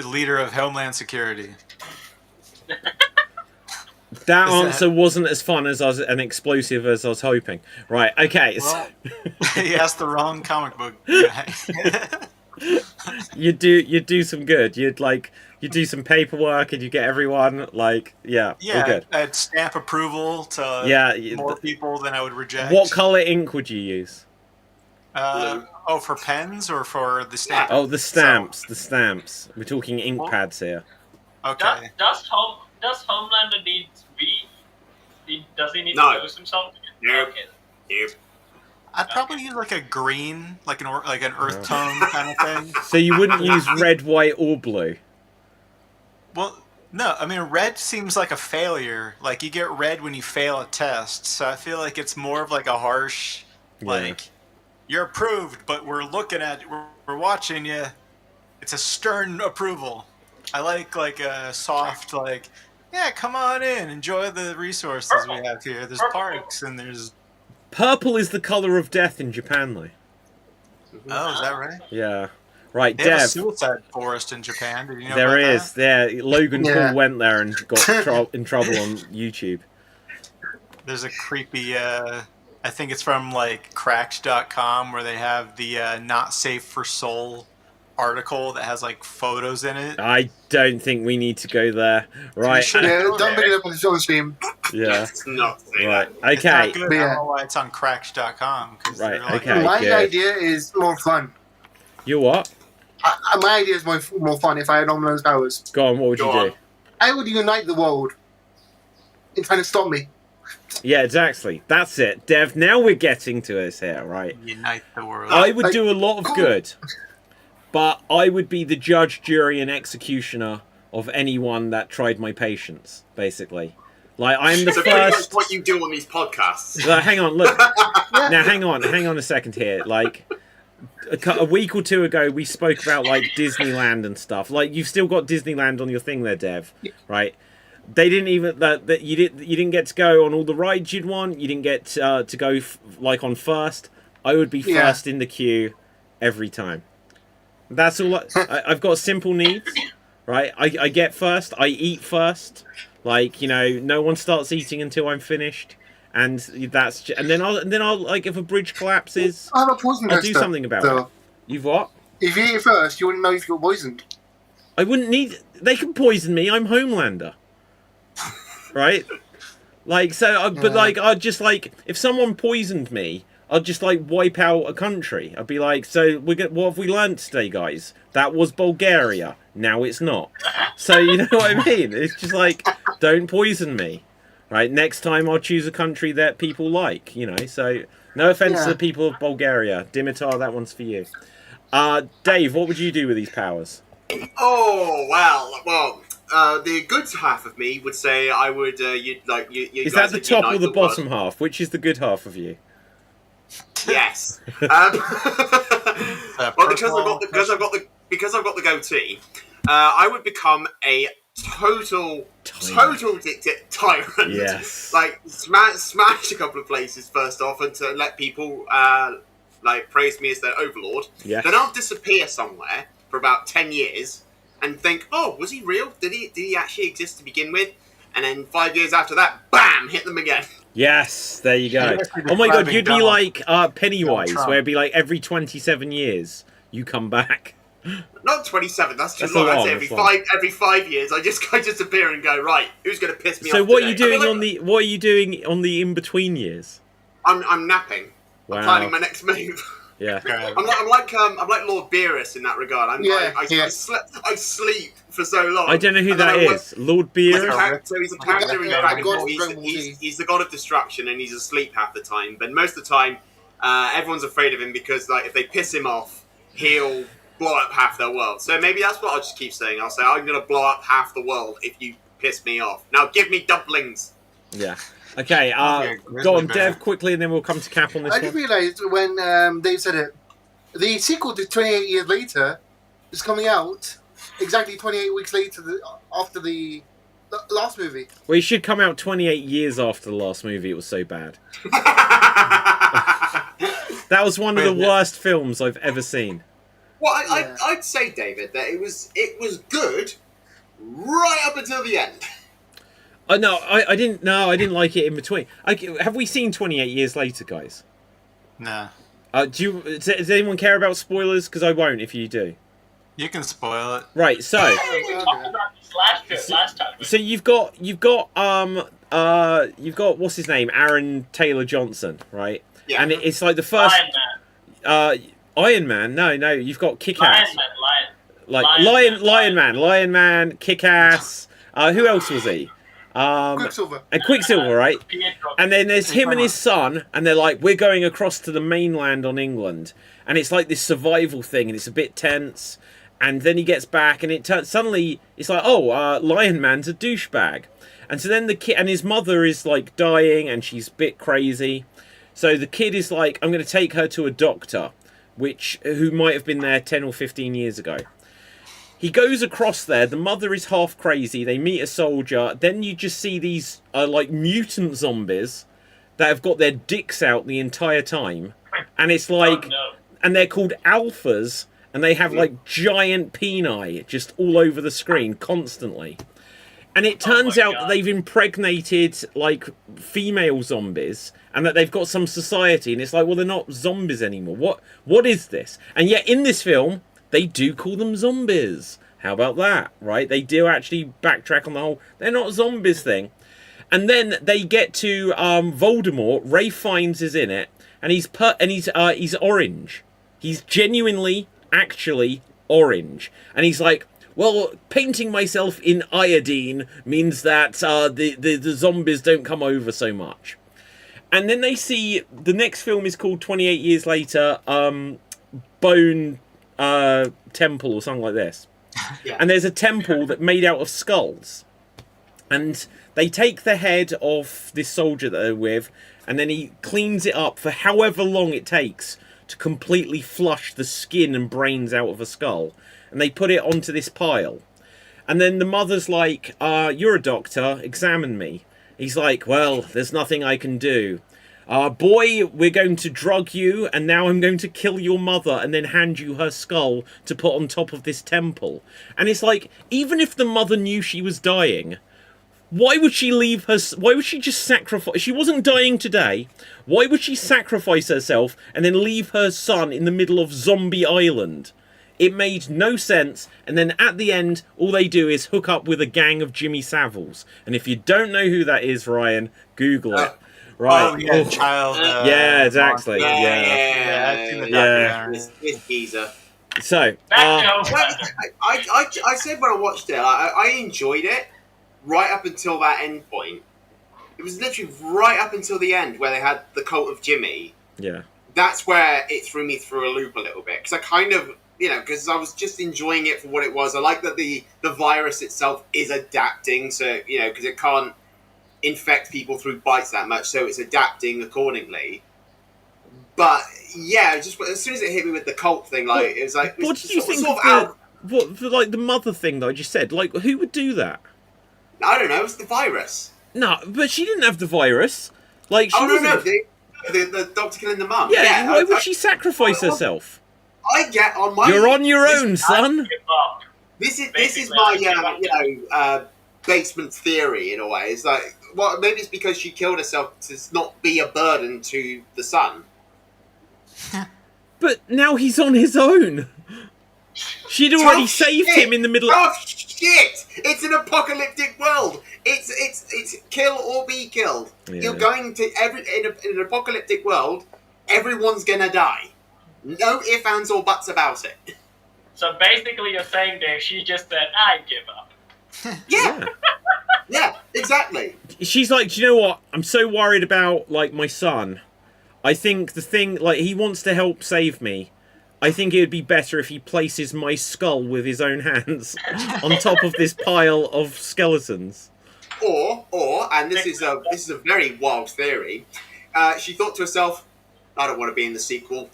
E: leader of Homeland Security.
A: That answer wasn't as fun and explosive as I was hoping. Right, okay.
E: Well, he asked the wrong comic book guy.
A: You'd do some good. You'd do some paperwork and you get everyone all good.
E: I'd stamp approval to more people than I would reject.
A: What color ink would you use?
E: For pens or for the stamp?
A: Oh, the stamps. The stamps. We're talking ink pads here.
E: Okay.
C: Does Homelander need Does he need
D: No.
C: to lose himself?
D: Nope.
C: Okay.
D: Nope.
E: I'd probably use like a green, like an earth tone kind of thing.
A: So you wouldn't use red, white, or blue?
E: Well, no. I mean, red seems like a failure. Like you get red when you fail a test. So I feel like it's more of like a harsh, you're approved, but we're looking at we're watching you. It's a stern approval. I like a soft come on in, enjoy the resources we have here. There's parks and there's.
A: Purple is the color of death in Japan, though.
E: Oh, is that right?
A: Yeah. Right,
E: They have a
A: Dev.
E: suicide forest in Japan. Did you know
A: There
E: about
A: is. Yeah, Logan Paul went there and got in trouble on YouTube.
E: There's a creepy. I think it's from Cracked.com where they have the not safe for soul article that has photos in it.
A: I don't think we need to go there. Right.
F: Yeah, don't bring it up on the show stream.
A: Yeah.
D: It's not.
A: Right.
E: It's not
A: Okay.
E: good. I don't know why it's on Cracked.com.
A: Right, okay.
F: My
A: good.
F: idea is more fun.
A: You what?
F: My idea is more fun if I had Homelander's powers.
A: Go on. What would you do?
F: I would unite the world in trying to stop me.
A: Yeah, exactly. That's it, Dev. Now we're getting to us here, right?
E: Unite the world.
A: I would do a lot of good, but I would be the judge, jury, and executioner of anyone that tried my patience. Basically, I'm the
D: So pretty much
A: first.
D: what you do on these podcasts.
A: Hang on, look. Now, hang on a second here. A week or two ago, we spoke about Disneyland and stuff. You've still got Disneyland on your thing there, Dev, right? They didn't even you didn't get to go on all the rides you'd want. You didn't get to go on first. I would be first in the queue every time. That's all. I've got simple needs, right? I get first. I eat first. No one starts eating until I'm finished. And then I'll if a bridge collapses,
F: I have a poison
A: I'll do something about it. You've what?
F: If you eat it first, you wouldn't know if you got poisoned.
A: I wouldn't need. They can poison me. I'm Homelander, right? I'd just if someone poisoned me, I'd just wipe out a country. I'd be what have we learned today, guys? That was Bulgaria. Now it's not. So you know what I mean? It's just don't poison me. Right, next time I'll choose a country that people like, so no offense to the people of Bulgaria. Dimitar, that one's for you. Dave, what would you do with these powers?
D: Oh, well, the good half of me would say I would. You
A: Is
D: guys
A: that the
D: would
A: top or
D: unite
A: the
D: world.
A: bottom half? Which is the good half of you?
D: Yes. Well, because I've got the goatee, I would become a total tyrant.
A: Yes.
D: Like smash a couple of places first off, and to let people like praise me as their overlord.
A: Yeah.
D: Then I'll disappear somewhere for about 10 years and think, oh, was he real? Did he actually exist to begin with? And then 5 years after that, bam, hit them again.
A: Yes, there you go. Oh my god, you'd be like Pennywise, where it'd be like every 27 years you come back.
D: Not 27. That's too
A: That's
D: long.
A: a lot,
D: I'd say
A: that's
D: every 5 years, I just appear and go, right. Who's going to piss me off?
A: So what
D: today?
A: are you doing
D: I
A: on
D: mean,
A: the in between years?
D: I'm napping.
A: Wow.
D: I'm planning my next move.
A: Yeah.
D: I'm like Lord Beerus in that regard. I sleep for so long.
A: I don't know who
D: And then
A: that
D: I wake-
A: is. Lord Beerus.
D: So he's a character in
F: Yeah,
D: Dragon
F: God
D: Ball.
F: of Dragon Ball
D: He's the god of destruction, and he's asleep half the time. But most of the time, everyone's afraid of him because, like, if they piss him off, he'll blow up half their world. So maybe that's what I'll just keep saying. I'll say I'm going to blow up half the world if you piss me off. Now give me dumplings.
A: Yeah. Okay.
E: grizzly
A: Go on,
E: bear.
A: Dev, quickly, and then we'll come to Cap on this
F: I just
A: one.
F: realised when Dave said it, the sequel to 28 Years Later is coming out exactly 28 weeks later after the last movie.
A: Well, it should come out 28 years after the last movie. It was so bad. That was one of the worst films I've ever seen.
D: Well,
F: Yeah.
D: I'd say, David, that it was good right up until the end.
A: No, I didn't. No, I didn't like it in between. Have we seen 28 Years Later, guys?
E: Nah.
A: Does anyone care about spoilers? Because I won't if you do.
E: You can spoil it.
A: Right. So,
C: We talked about this last time.
A: so you've got what's his name, Aaron Taylor Johnson, right?
D: Yeah.
A: And it's like the first
C: Lion Man.
A: Iron Man. No, you've got Kick-Ass.
C: Lion Man.
A: Lion Man, Kick-Ass. Who else was he?
F: Quicksilver.
A: And Quicksilver, right?
C: Pietro.
A: And then there's him and his son, and they're like, we're going across to the mainland on England. And it's like this survival thing, and it's a bit tense. And then he gets back, and suddenly it's like, oh, Lion Man's a douchebag. And so then the kid, and his mother is like dying, and she's a bit crazy. So the kid is like, I'm going to take her to a doctor, who might have been there 10 or 15 years ago. He goes across there. The mother is half crazy. They meet a soldier. Then you just see these like mutant zombies that have got their dicks out the entire time, and it's like,
C: Oh, no.
A: and they're called alphas, and they have like giant peni just all over the screen constantly. And it turns
C: my
A: out
C: God.
A: that they've impregnated like female zombies, and that they've got some society. And it's like, well, they're not zombies anymore. What is this? And yet in this film, they do call them zombies. How about that, right? They do actually backtrack on the whole they're not zombies thing. And then they get to Voldemort. Ray Fiennes is in it, and he's orange. He's genuinely, actually orange, and he's like, well, painting myself in iodine means that the zombies don't come over so much. And then they see the next film is called 28 Years Later, Bone Temple or something like this.
D: Yeah.
A: And there's a temple that made out of skulls. And they take the head of this soldier that they're with, and then he cleans it up for however long it takes to completely flush the skin and brains out of a skull. And they put it onto this pile. And then the mother's like, you're a doctor, examine me. He's like, well, there's nothing I can do. Boy, we're going to drug you, and now I'm going to kill your mother and then hand you her skull to put on top of this temple. And it's like, even if the mother knew she was dying, why would she leave her? Why would she just sacrifice? She wasn't dying today. Why would she sacrifice herself and then leave her son in the middle of Zombie Island? It made no sense. And then at the end, all they do is hook up with a gang of Jimmy Saviles. And if you don't know who that is, Ryan, Google it. Right.
E: Oh, yeah, child.
A: Yeah, exactly. Yeah.
E: I've seen the
A: Yeah.
E: documentary.
D: This geezer.
A: So,
C: Back to
D: Well, I said when I watched it, I enjoyed it right up until that end point. It was literally right up until the end where they had the cult of Jimmy.
A: yeah.
D: That's where it threw me through a loop a little bit because I kind of because I was just enjoying it for what it was. I like that the virus itself is adapting, so because it can't infect people through bites that much, so it's adapting accordingly. But yeah, just as soon as it hit me with the cult thing, like it was like.
A: What did you think of the mother thing that I just said? Like, who would do that?
D: I don't know. It's the virus.
A: No, but she didn't have the virus. Like, she
D: no, the doctor killing the mum.
A: Yeah, why would she sacrifice herself?
D: I get on my.
A: You're on your own, son.
D: This is my basement theory in a way. It's like, well, maybe it's because she killed herself to not be a burden to the son.
A: But now he's on his own. She'd already saved him in the middle.
D: Oh shit! It's an apocalyptic world. It's kill or be killed. Yeah. You're going to in an apocalyptic world. Everyone's gonna die. No ifs, ands, or buts about it.
C: So basically, you're saying, Dave, she just said, "I give up."
D: Yeah. Yeah, exactly.
A: She's like, do you know what? I'm so worried about like my son. I think the thing, like, he wants to help save me. I think it would be better if he places my skull with his own hands on top of this pile of skeletons.
D: Or, and this is a very wild theory. She thought to herself, "I don't want to be in the sequel.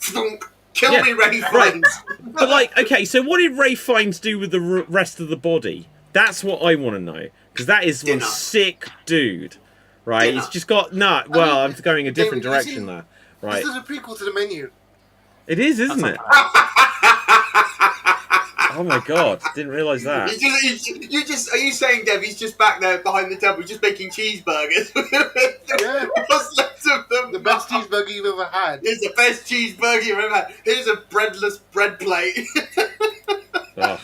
D: Kill me, Ray Fiennes."
A: Right. But like, okay, so what did Ray Fiennes do with the rest of the body? That's what I want to know, because that is one sick dude, right? He's just got well, I'm going a different direction there, right?
F: This is a prequel to The Menu.
A: It is, isn't it? Oh my god, didn't realise that.
D: Are you saying, Dev, he's just back there behind the table, just making cheeseburgers?
F: Yeah.
D: What's left of them?
F: The best cheeseburger you've ever had.
D: It's the best cheeseburger you've ever had. Here's a breadless bread plate.
A: Oh.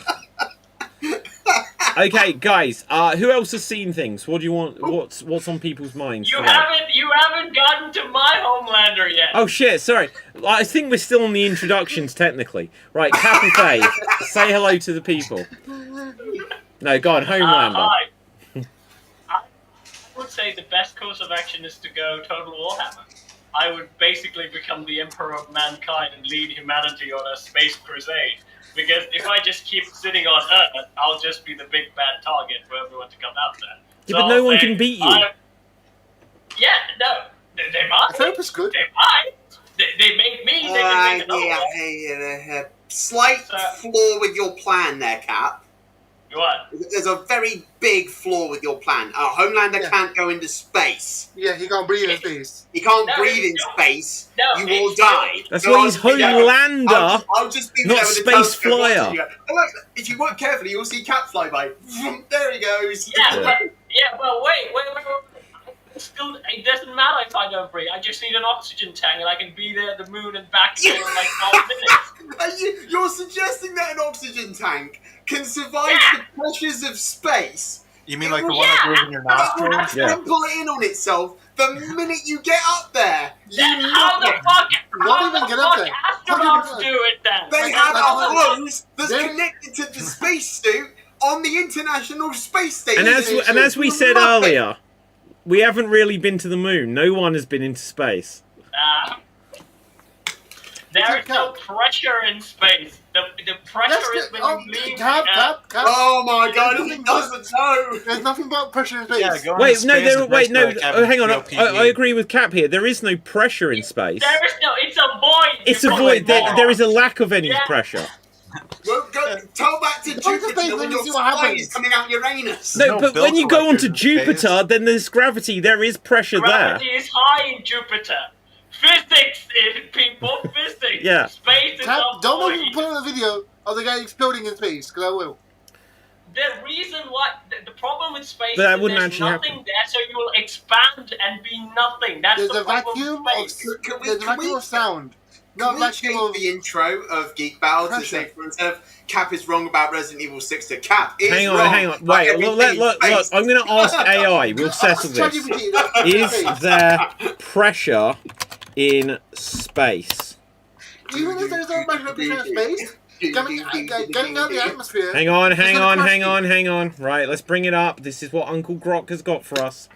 A: Okay, guys. Who else has seen things? What do you want? What's on people's minds?
C: You haven't gotten to my Homelander yet.
A: Oh shit! Sorry. I think we're still on the introductions technically. Right, Cap and Faye, say hello to the people. No, go on, Homelander.
C: Hi. I would say the best course of action is to go Total Warhammer. I would basically become the Emperor of Mankind and lead humanity on a space crusade. Because if I just keep sitting on Earth, I'll just be the big bad target for everyone to come out there.
A: Yeah, but no one can beat you.
C: Yeah, no. They might.
F: I hope it's good.
C: They might. They make me. They can make another one.
D: Slight flaw with your plan there, Cap.
C: What?
D: There's a very big flaw with your plan. Homelander can't go into space.
F: Yeah, he can't breathe in space.
D: He can't breathe in space. You will die.
A: That's why he's Homelander,
D: I'll just be
A: not
D: there with
A: Space Flyer.
D: If you work carefully, you'll see Cap fly by. There he goes.
C: Yeah, but wait. Still, it doesn't matter if I don't breathe. I just need an oxygen tank, and I can be there at the moon and back again in like 5 minutes.
D: You're suggesting that an oxygen tank can survive the pressures of space?
E: You mean like the one that goes in your nostrils?
D: Yeah. Pull it in on itself the minute you get up there.
C: How the fuck astronauts do it then?
D: They have a hose that's connected to the spacesuit on the International Space Station.
A: And as we said earlier, we haven't really been to the moon. No one has been into space.
C: There is no pressure in space. The pressure is when you leave.
D: Oh my god, he doesn't know.
F: There's nothing about pressure in space.
A: Yeah, hang on. I agree with Cap here. There is no pressure in space.
C: There is no. It's a void.
A: It's a void. There is a lack of any pressure.
D: Well, tell that to Jupiter when your spine is coming out Uranus.
A: No, but when you go onto Jupiter, then there's gravity. There is pressure there.
C: Gravity is high in Jupiter. Physics, people, physics.
A: Yeah.
C: Space is a
F: don't
C: void.
F: even put on a video of the guy exploding in space, because I will.
C: The reason why the problem with space
A: But that
C: is
A: wouldn't
C: there's
A: actually
C: nothing
A: happen.
C: there, so you will expand and be nothing. That's
F: There's
C: the
F: a
C: problem
F: vacuum
C: with
F: of
C: space.
F: there's a vacuum of sound. Not
D: Can we
F: vacuum
D: change
F: of
D: the intro of Geek Battle to say, for instead of Cap is wrong about Resident Evil 6 to Cap is
A: Hang
D: wrong.
A: on. Wait, look. I'm going to ask AI. We'll settle this. Is there pressure in space?
F: Even if there's no pressure in space, getting out of the atmosphere.
A: Hang on. Right, let's bring it up. This is what Uncle Grok has got for us.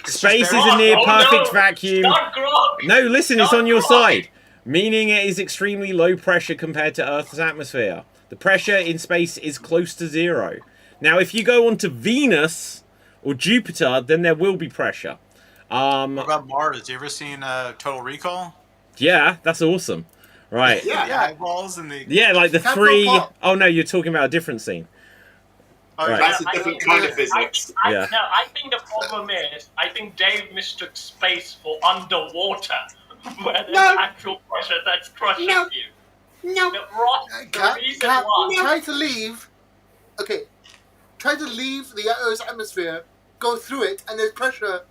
A: Space is a near perfect vacuum.
C: Not Grok.
A: No, listen, it's on your side. Meaning it is extremely low pressure compared to Earth's atmosphere. The pressure in space is close to zero. Now, if you go onto Venus or Jupiter, then there will be pressure.
E: What about Mars? You ever seen Total Recall?
A: Yeah, that's awesome. Right.
D: Yeah.
E: The eyeballs and the...
A: Yeah, like the
F: Capital
A: three...
F: Pop.
A: Oh, no, you're talking about a different scene.
E: Oh,
A: Right.
D: That's a different kind of physics.
A: Yeah.
C: No, I think the problem is, I think Dave mistook space for underwater, where there's
D: No.
C: actual pressure that's crushing
D: No.
C: you.
D: No.
C: The, the
F: Cap,
C: reason why...
F: try to leave. Okay, try to leave the Earth's atmosphere, go through it, and there's pressure,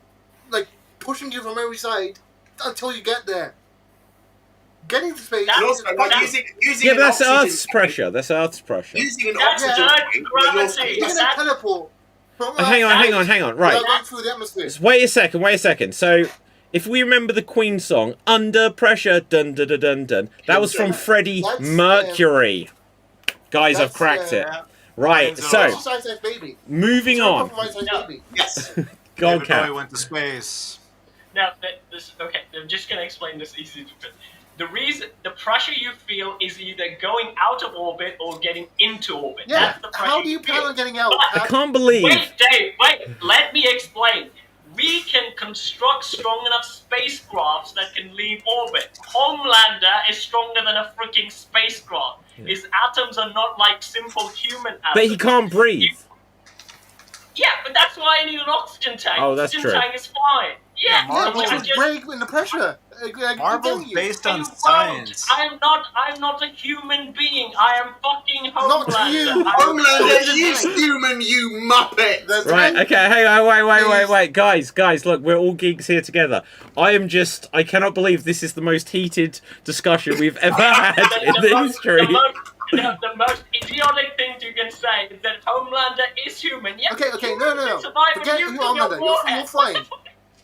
F: like pushing you from every side until you get there. Getting to space.
C: That's-
D: And also, like,
C: that's-
D: using
A: Yeah,
D: an
A: but that's
D: oxygen
A: Earth's pressure. That's Earth's pressure.
D: Using an
C: That's
D: oxygen
C: Earth's
D: tank, but you're
C: gravity.
F: You're
C: That-
F: gonna teleport from Earth
A: Hang on. Right.
F: without going through the atmosphere.
A: Wait a second. So, if we remember the Queen song, Under Pressure, dun dun dun dun dun, that was from Freddie
F: That's,
A: Mercury. Guys, I've
F: that's,
A: cracked it.
E: Yeah.
A: Right,
E: That's
A: so,
F: Size baby.
A: moving on.
F: Baby.
D: Yes.
A: Go on,
E: David Bowie
A: Cap.
E: went to space.
C: Now, okay, I'm just gonna explain this easy. The reason, the pressure you feel is either going out of orbit or getting into orbit.
F: Yeah.
C: That's the pressure
F: How do you plan
C: feel.
F: on getting out?
A: I can't believe...
C: Wait, Dave, let me explain. We can construct strong enough spacecrafts that can leave orbit. Homelander is stronger than a freaking spacecraft. His atoms are not like simple human atoms.
A: But he can't breathe.
C: Yeah, but that's why I need an oxygen tank.
A: Oh, that's
C: oxygen
A: true.
C: tank is fine. Yeah,
F: Yeah,
E: Marvel
F: but
C: I
F: it's
C: just-
F: break in the pressure.
E: Marvel's based
C: I
E: on
C: won't.
E: science.
C: I'm not a human being. I am fucking
F: Not
C: Homelander.
F: you.
D: Homelander, you human, you muppet!
A: Right, okay, hang on, wait. Guys, look, we're all geeks here together. I cannot believe this is the most heated discussion we've ever had in the history.
C: The most idiotic thing you can say is that Homelander is human. Yes,
F: Okay, no.
C: can survive a
F: Forget
C: nuclear
F: Homelander.
C: warhead.
F: You're fine.
C: What the fuck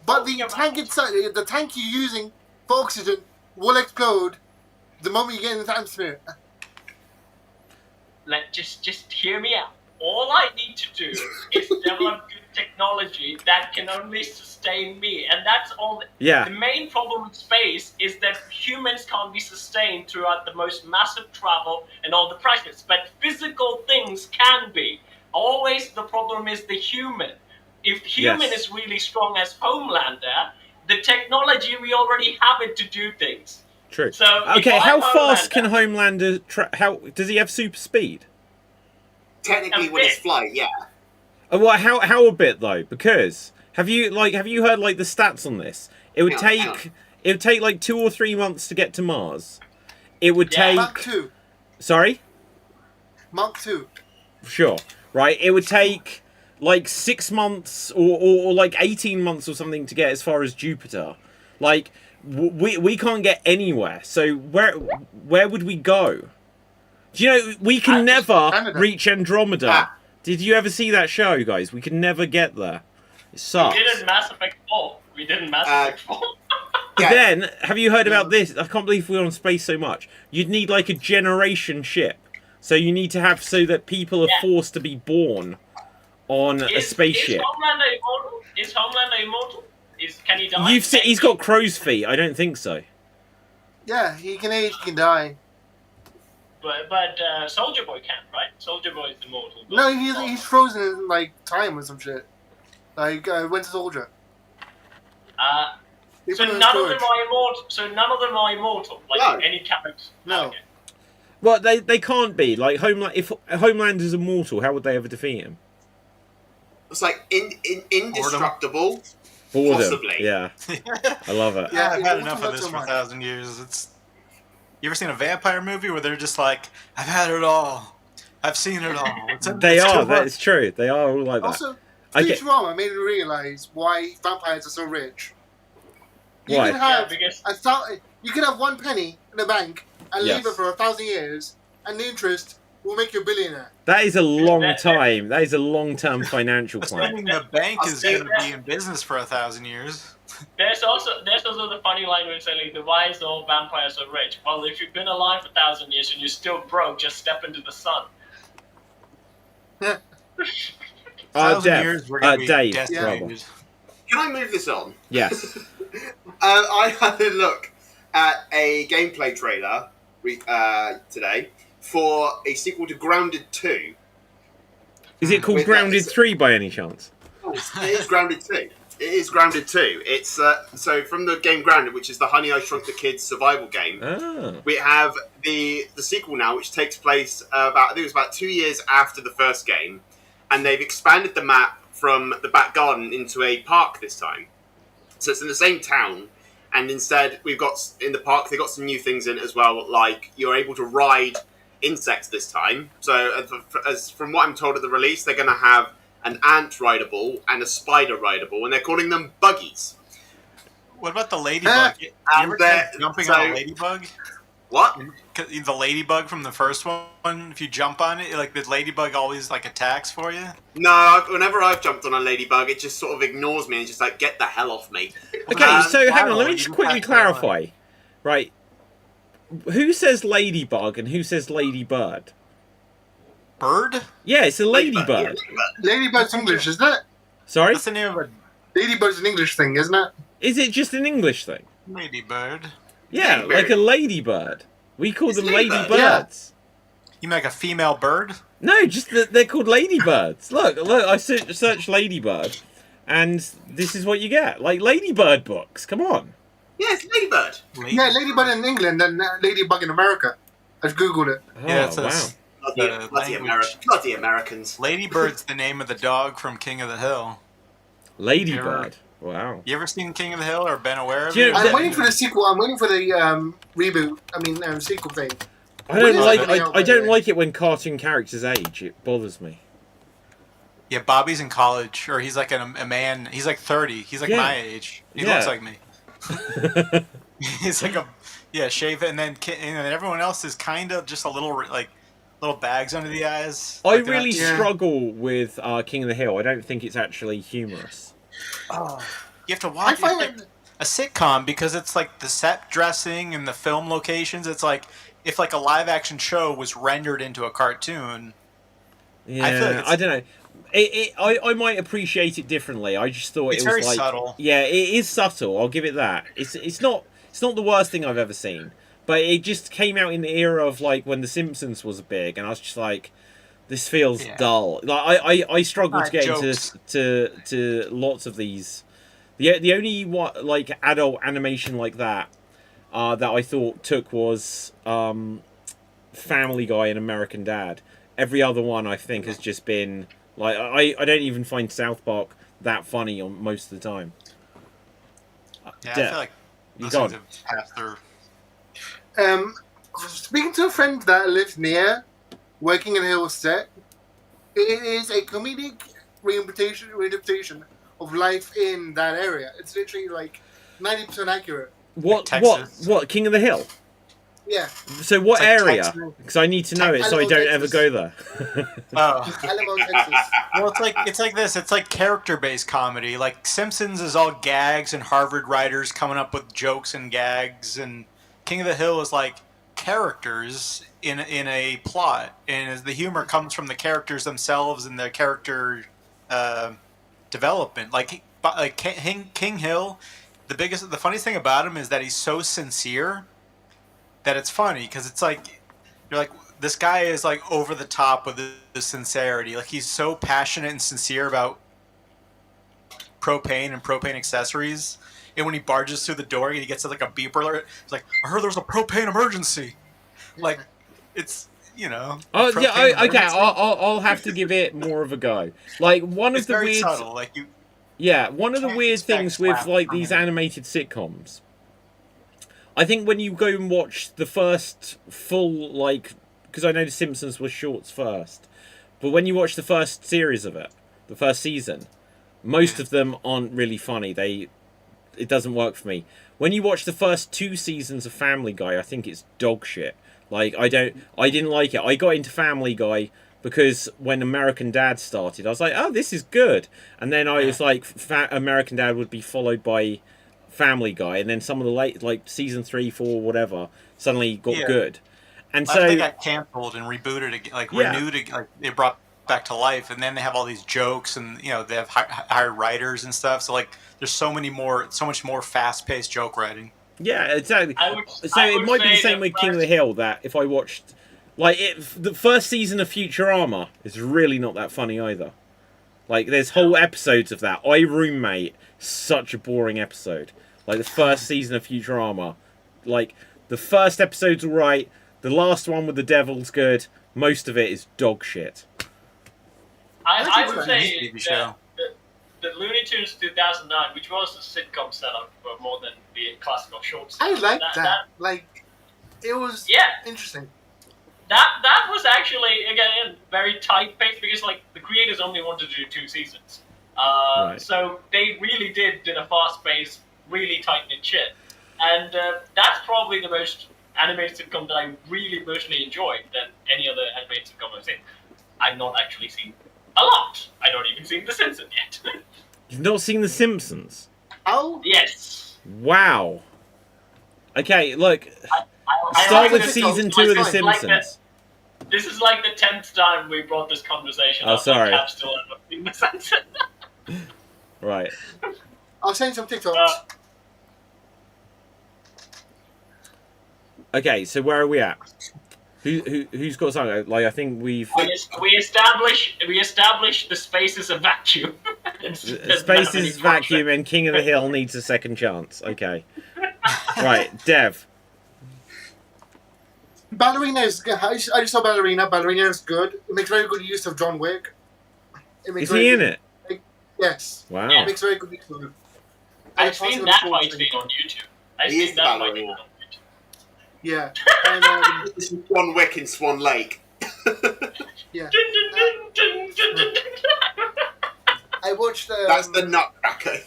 F: But
C: are you
F: the
C: talking
F: tank
C: about?
F: inside, the tank you're using for oxygen will explode the moment you get in the atmosphere.
C: Just hear me out. All I need to do is develop good technology that can only sustain me, and that's all.
A: Yeah.
C: The main problem with space is that humans can't be sustained throughout the most massive travel and all the pressures, but physical things can be. Always the problem is the human. If human
A: Yes.
C: is really strong as Homelander, the technology, we already have it to do things.
A: True.
C: So, if
A: Okay,
C: I'm
A: how fast
C: Homelander-
A: can Homelander... How does he have super speed?
D: Technically,
C: A
D: with his
C: bit.
D: flight, yeah.
A: Well, how a bit though? Because have you heard like the stats on this? It would
D: Hang on.
A: take like 2 or 3 months to get to Mars. It would
C: Yeah.
F: Mark
A: take
F: 2.
A: sorry,
F: Mark 2.
A: sure, right? It would take like 6 months or like 18 months or something to get as far as Jupiter. Like we can't get anywhere. So where would we go? Do you know we can never
F: Canada.
A: reach Andromeda?
D: Ah.
A: Did you ever see that show, guys? We could never get there. It sucks.
C: We did Mass Effect 4. We did Mass Effect 4.
A: But
D: Yeah.
A: then, have you heard about this? I can't believe we're on space so much. You'd need like a generation ship. So you need to have so that people are
C: Yeah.
A: forced to be born on a spaceship.
C: Is Homelander immortal? Is Homelander immortal? Can he die?
A: You've seen, he's got crow's feet. I don't think so.
F: Yeah, he can age, he can die.
C: But Soldier Boy can't, right? Soldier Boy is immortal. but-
F: No, he's frozen in like time or some shit. Like Winter Soldier. They
C: So
F: put him in
C: none of them
F: storage.
C: are immortal. So none of them are immortal. Like
D: No.
C: any character.
F: No.
C: Okay.
A: Well, they can't be like If Homelander's immortal, how would they ever defeat him?
D: It's like indestructible.
A: Boredom.
D: Possibly.
A: Yeah, I love it.
F: Yeah,
E: I've
F: it
E: had
F: wasn't
E: enough
F: that
E: of this
F: so
E: for
F: much.
E: 1,000 years. You ever seen a vampire movie where they're just like, I've had it all. I've seen it all.
A: They
E: it's
A: are.
E: too
A: That
E: much."
A: is true. They are all like that.
F: Also,
A: I get-
F: Futurama made me realize why vampires are so rich. You
A: Why?
F: can
C: Yeah,
F: have
C: because
F: you can have 1 penny in the bank and
A: Yes.
F: leave it for 1,000 years, and the interest will make you a billionaire.
A: That is a long time. That is a long-term financial plan.
E: Assuming the bank
D: I'll
E: is
D: say
E: going to be in business for 1,000 years.
C: there's also the funny line when saying the why is all vampires so rich? Well, if you've been alive for 1,000 years and you're still broke, just step into the sun.
E: 1,000
A: Dev,
E: years, we're going to be
A: Dave,
E: decimated.
A: brother.
D: Can I move this on?
A: Yes.
D: I had a look at a gameplay trailer today for a sequel to Grounded 2.
A: Is it called
D: With
A: Grounded 3 by any chance?
D: It is Grounded 2. It is Grounded 2. It's so from the game Grounded, which is the Honey I Shrunk the Kids survival game.
A: Ah.
D: We have the sequel now, which takes place I think it was about 2 years after the first game, and they've expanded the map from the back garden into a park this time. So it's in the same town, and instead we've got in the park they've got some new things in it as well, like you're able to ride insects this time. So as from what I'm told at the release, they're going to have an ant rideable and a spider rideable, and they're calling them buggies.
E: What about the ladybug? You ever tried jumping on a ladybug?
D: What?
E: The ladybug from the first one, if you jump on it, like the ladybug always like attacks for you?
D: No, whenever I've jumped on a ladybug, it just sort of ignores me and just like, get the hell off me.
A: Okay, so hang on, let me just quickly clarify. Right. Who says ladybug and who says ladybird?
E: Bird?
A: Yeah, it's a ladybird.
D: Yeah,
F: Ladybug's English, isn't it?
A: Sorry?
E: What's the name of a
F: Ladybug's an English thing, isn't it?
A: Is it just an English thing?
E: ladybird?
A: Yeah,
D: Ladybird.
A: like a ladybird. We call
D: It's
A: them
D: ladybird,
A: ladybirds.
E: You mean like a female bird?
A: No, just that they're called ladybirds. Look, I searched ladybird, and this is what you get. Like ladybird books. Come on.
D: Yeah, it's ladybird.
F: Yeah, Ladybug in England and Ladybug in America. I've googled it.
E: Yeah,
A: Oh,
E: it
A: wow.
E: says
D: Bloody Americans.
E: Ladybird's the name of the dog from King of the Hill.
A: Ladybird. Wow.
E: You ever seen King of the Hill or been aware of
A: Do you
E: it?
A: know-
F: I'm waiting for the sequel. I'm waiting for the reboot. Sequel thing.
A: I don't
F: What
A: like.
F: is it?
A: I don't like it when cartoon characters age. It bothers me.
E: Yeah, Bobby's in college, or he's like a man. He's like 30. He's like
A: Yeah.
E: my age. He
A: Yeah.
E: looks like me. He's like shave it, and then everyone else is kind of just a little like little bags under the eyes.
A: I
E: Like they're
A: really
E: not-
A: struggle with King of the Hill. I don't think it's actually humorous.
E: You have to
F: I
E: watch
F: find
E: it's like
F: it.
E: a sitcom because it's like the set dressing and the film locations. It's like if like a live action show was rendered into a cartoon.
A: Yeah,
E: I feel like
A: I don't know. I might appreciate it differently. I just thought
E: It's
A: it was
E: very
A: like
E: subtle.
A: Yeah, it is subtle. I'll give it that. It's not the worst thing I've ever seen, but it just came out in the era of like when The Simpsons was big, and I was just like, this feels
E: Yeah.
A: dull. Like I struggle to get
E: Jokes.
A: into lots of these. The only like adult animation like that that I thought took was Family Guy and American Dad. Every other one I think has just been like I don't even find South Park that funny on most of the time.
E: Yeah, I
A: Yeah.
E: feel like
A: You
E: those
A: got
E: things have passed through.
F: Speaking to a friend that lives near, working in Hill Set, it is a comedic reinterpretation of life in that area. It's literally like 90% accurate.
A: What
E: Texas.
A: what King of the Hill?
F: Yeah.
A: So what
E: It's like
A: area?
E: Texas.
A: Because I need to know it so I
F: Alamo,
A: don't ever
F: Texas.
A: go there.
E: Oh.
F: Alamo, Texas.
E: Well, it's like this. It's like character-based comedy. Like Simpsons is all gags and Harvard writers coming up with jokes and gags, and King of the Hill is like characters in a plot, and as the humor comes from the characters themselves and their character development. Like King Hill, the funniest thing about him is that he's so sincere that it's funny because it's like you're like, this guy is like over the top with the sincerity. Like he's so passionate and sincere about propane and propane accessories. And when he barges through the door, he gets like a beeper alert. It's like, I heard there's a propane emergency. Like, it's
A: Oh
E: propane
A: yeah, okay.
E: emergency.
A: I'll have to give it more of a go. Like one
E: It's
A: of the
E: very
A: weird,
E: subtle. Like you,
A: one of the
E: can't
A: weird
E: expect
A: things with
E: slap
A: like
E: from
A: these
E: him.
A: animated sitcoms. I think when you go and watch the first full because I know The Simpsons was shorts first, but when you watch the first series of it, the first season, most of them aren't really funny. It doesn't work for me. When you watch the first 2 seasons of Family Guy, I think it's dog shit. Like I didn't like it. I got into Family Guy because when American Dad started, I was like, oh, this is good. And then I was like, American Dad would be followed by Family Guy, and then some of the late season 3, 4, whatever suddenly got good. And so
E: they got canceled and rebooted again, like renewed, like they brought back to life, and then they have all these jokes, and they have hired writers and stuff. So like, there's so much more fast-paced joke writing.
A: Yeah, exactly.
C: I would-
A: So
C: I
A: it
C: would
A: might be the
C: say
A: same
C: the
A: with King of the
C: first-
A: Hill, that if I watched, like, the first season of Futurama is really not that funny either. Like, there's whole episodes of that. I Roommate, such a boring episode. Like, the first season of Futurama, like, the first episode's alright, the last one with the devil's good, most of it is dog shit.
C: I would
E: That's a
C: say
E: nice TV show.
C: the Looney Tunes 2009, which was a sitcom setup for more than the classical short
F: I
C: setup.
F: like that. Like, it was
C: Yeah,
F: interesting.
C: that was actually again very tight paced because like the creators only wanted to do 2 seasons,
A: Right.
C: so they really did a fast paced, really tight knit shit, and that's probably the most animated sitcom that I really personally enjoyed than any other animated sitcom I've seen. I've not actually seen a lot. I don't even seen The Simpsons yet.
A: You've not seen The Simpsons?
F: Oh,
C: Yes.
A: Wow. Okay, look,
C: I
A: start
C: like
A: with
C: this-
A: season 2 of The
C: this is like
A: Simpsons.
C: This is like the 10th time we brought this conversation
A: Oh,
C: up.
A: sorry.
C: And Cap still hasn't seen The Simpsons.
A: Right.
F: I'll send some TikToks.
A: Okay, so where are we at? Who's got something? Like, I think we've...
C: We establish the space is a vacuum.
A: Space is vacuum and King of the Hill needs a second chance. Okay. Right, Dev.
F: Ballerina is good. I just saw Ballerina. Ballerina is good. It makes very good use of John Wick.
A: Is he in it?
F: Yes.
A: Wow.
F: It makes very good use of it.
C: I've seen that fight scene on YouTube. I've
D: He is
C: seen that fight
D: Ballerina.
C: scene on YouTube.
F: Yeah. And,
D: This is John Wick in Swan Lake.
F: yeah.
C: Dun, dun, dun, dun, dun, dun.
F: I watched.
D: That's the Nutcracker.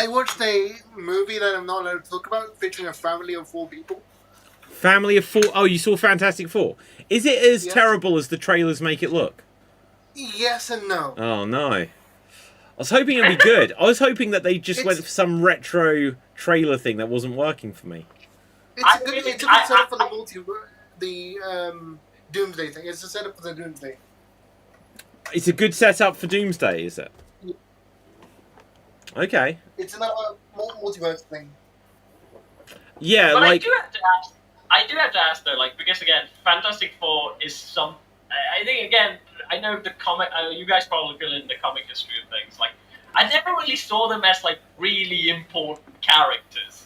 F: I watched a movie that I'm not allowed to talk about, featuring a family of 4 people.
A: Family of 4. Oh, you saw Fantastic Four. Is it as
F: Yeah.
A: terrible as the trailers make it look?
F: Yes and no.
A: Oh, no. I was hoping it'd be good. I was hoping that they just went for some retro trailer thing that wasn't working for me.
F: It's
C: I
F: a good,
C: really-
F: it's a good setup for the Doomsday thing. It's a setup for the Doomsday.
A: It's a good setup for Doomsday, is it?
F: Yeah.
A: Okay.
F: It's another multiverse thing.
A: Yeah,
C: But
A: like...
C: I do have to ask though, like, because again, Fantastic Four is some. I think again, I know the comic. You guys probably feel in the comic history of things. Like, I never really saw them as like really important characters.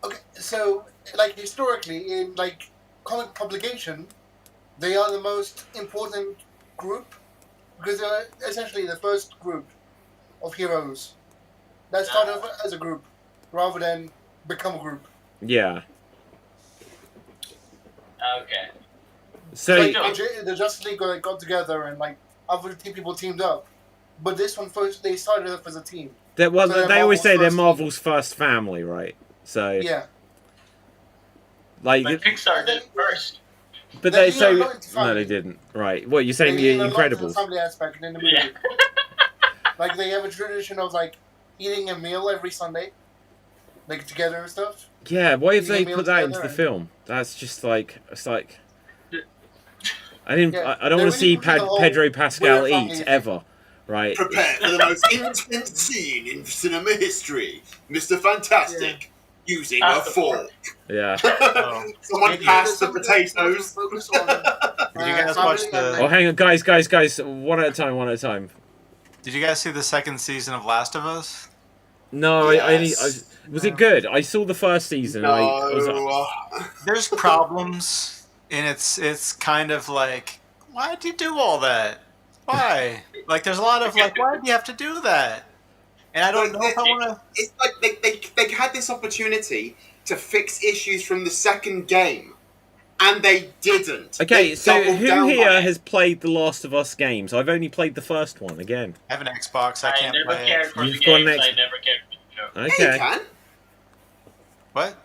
F: Okay, so like historically, in like comic publication, they are the most important group because they're essentially the first group of heroes that started off as a group rather than become a group.
A: Yeah.
C: Okay.
A: So...
F: Like the Justice League got together and like other people teamed up, but this one first they started off as a team.
A: Well,
F: So they're
A: they always say they're
F: Marvel's
A: Marvel's first family, right? So,
F: Yeah,
A: like...
C: But Pixar did it first.
A: But
F: They
A: they so
F: lean a lot into
A: no,
F: family.
A: they didn't. Right? What you're saying?
F: they
A: The
F: lean a lot into the
A: Incredibles.
F: family aspect in the movie.
C: Yeah.
F: Like they have a tradition of like eating a meal every Sunday, like together and stuff.
A: Yeah. Why have
F: You
A: they
F: meal
A: put that into
F: together
A: the
F: and-
A: film? That's just like it's like. I didn't.
F: Yeah,
A: I don't
F: they
A: want to see
F: really put the whole
A: Pedro Pascal
F: weird
A: eat
F: family thing.
A: ever. Right?
D: Prepare for the most intense scene in cinema history. Mr. Fantastic using a
C: That's the
D: fork.
A: Yeah.
D: Someone
E: Maybe
D: passed the
F: There's something
D: potatoes.
F: focus on,
E: Did you guys
F: family
E: watch
F: and,
E: the-
A: Oh, hang on, guys, one at a time, one at a time.
E: Did you guys see the second season of Last of Us?
A: No,
D: Yes.
A: was it good? I saw the first season. And I was,
D: No.
E: There's problems, and it's kind of like, why'd you do all that? Why? Like, there's a lot of like, why do you have to do that? And I don't know if I want to.
D: It's like they had this opportunity to fix issues from the second game, and they didn't.
A: okay,
D: They
A: so
D: doubled
A: who
D: down on
A: here
D: it.
A: has played the Last of Us games? I've only played the first one again.
E: I have an Xbox. I
C: I
E: can't
C: never
E: play
C: cared
E: it.
C: for
A: You've
C: the
A: got
C: games.
A: next-
C: I never cared for the show.
D: Yeah, you
A: Okay.
D: can.
E: What?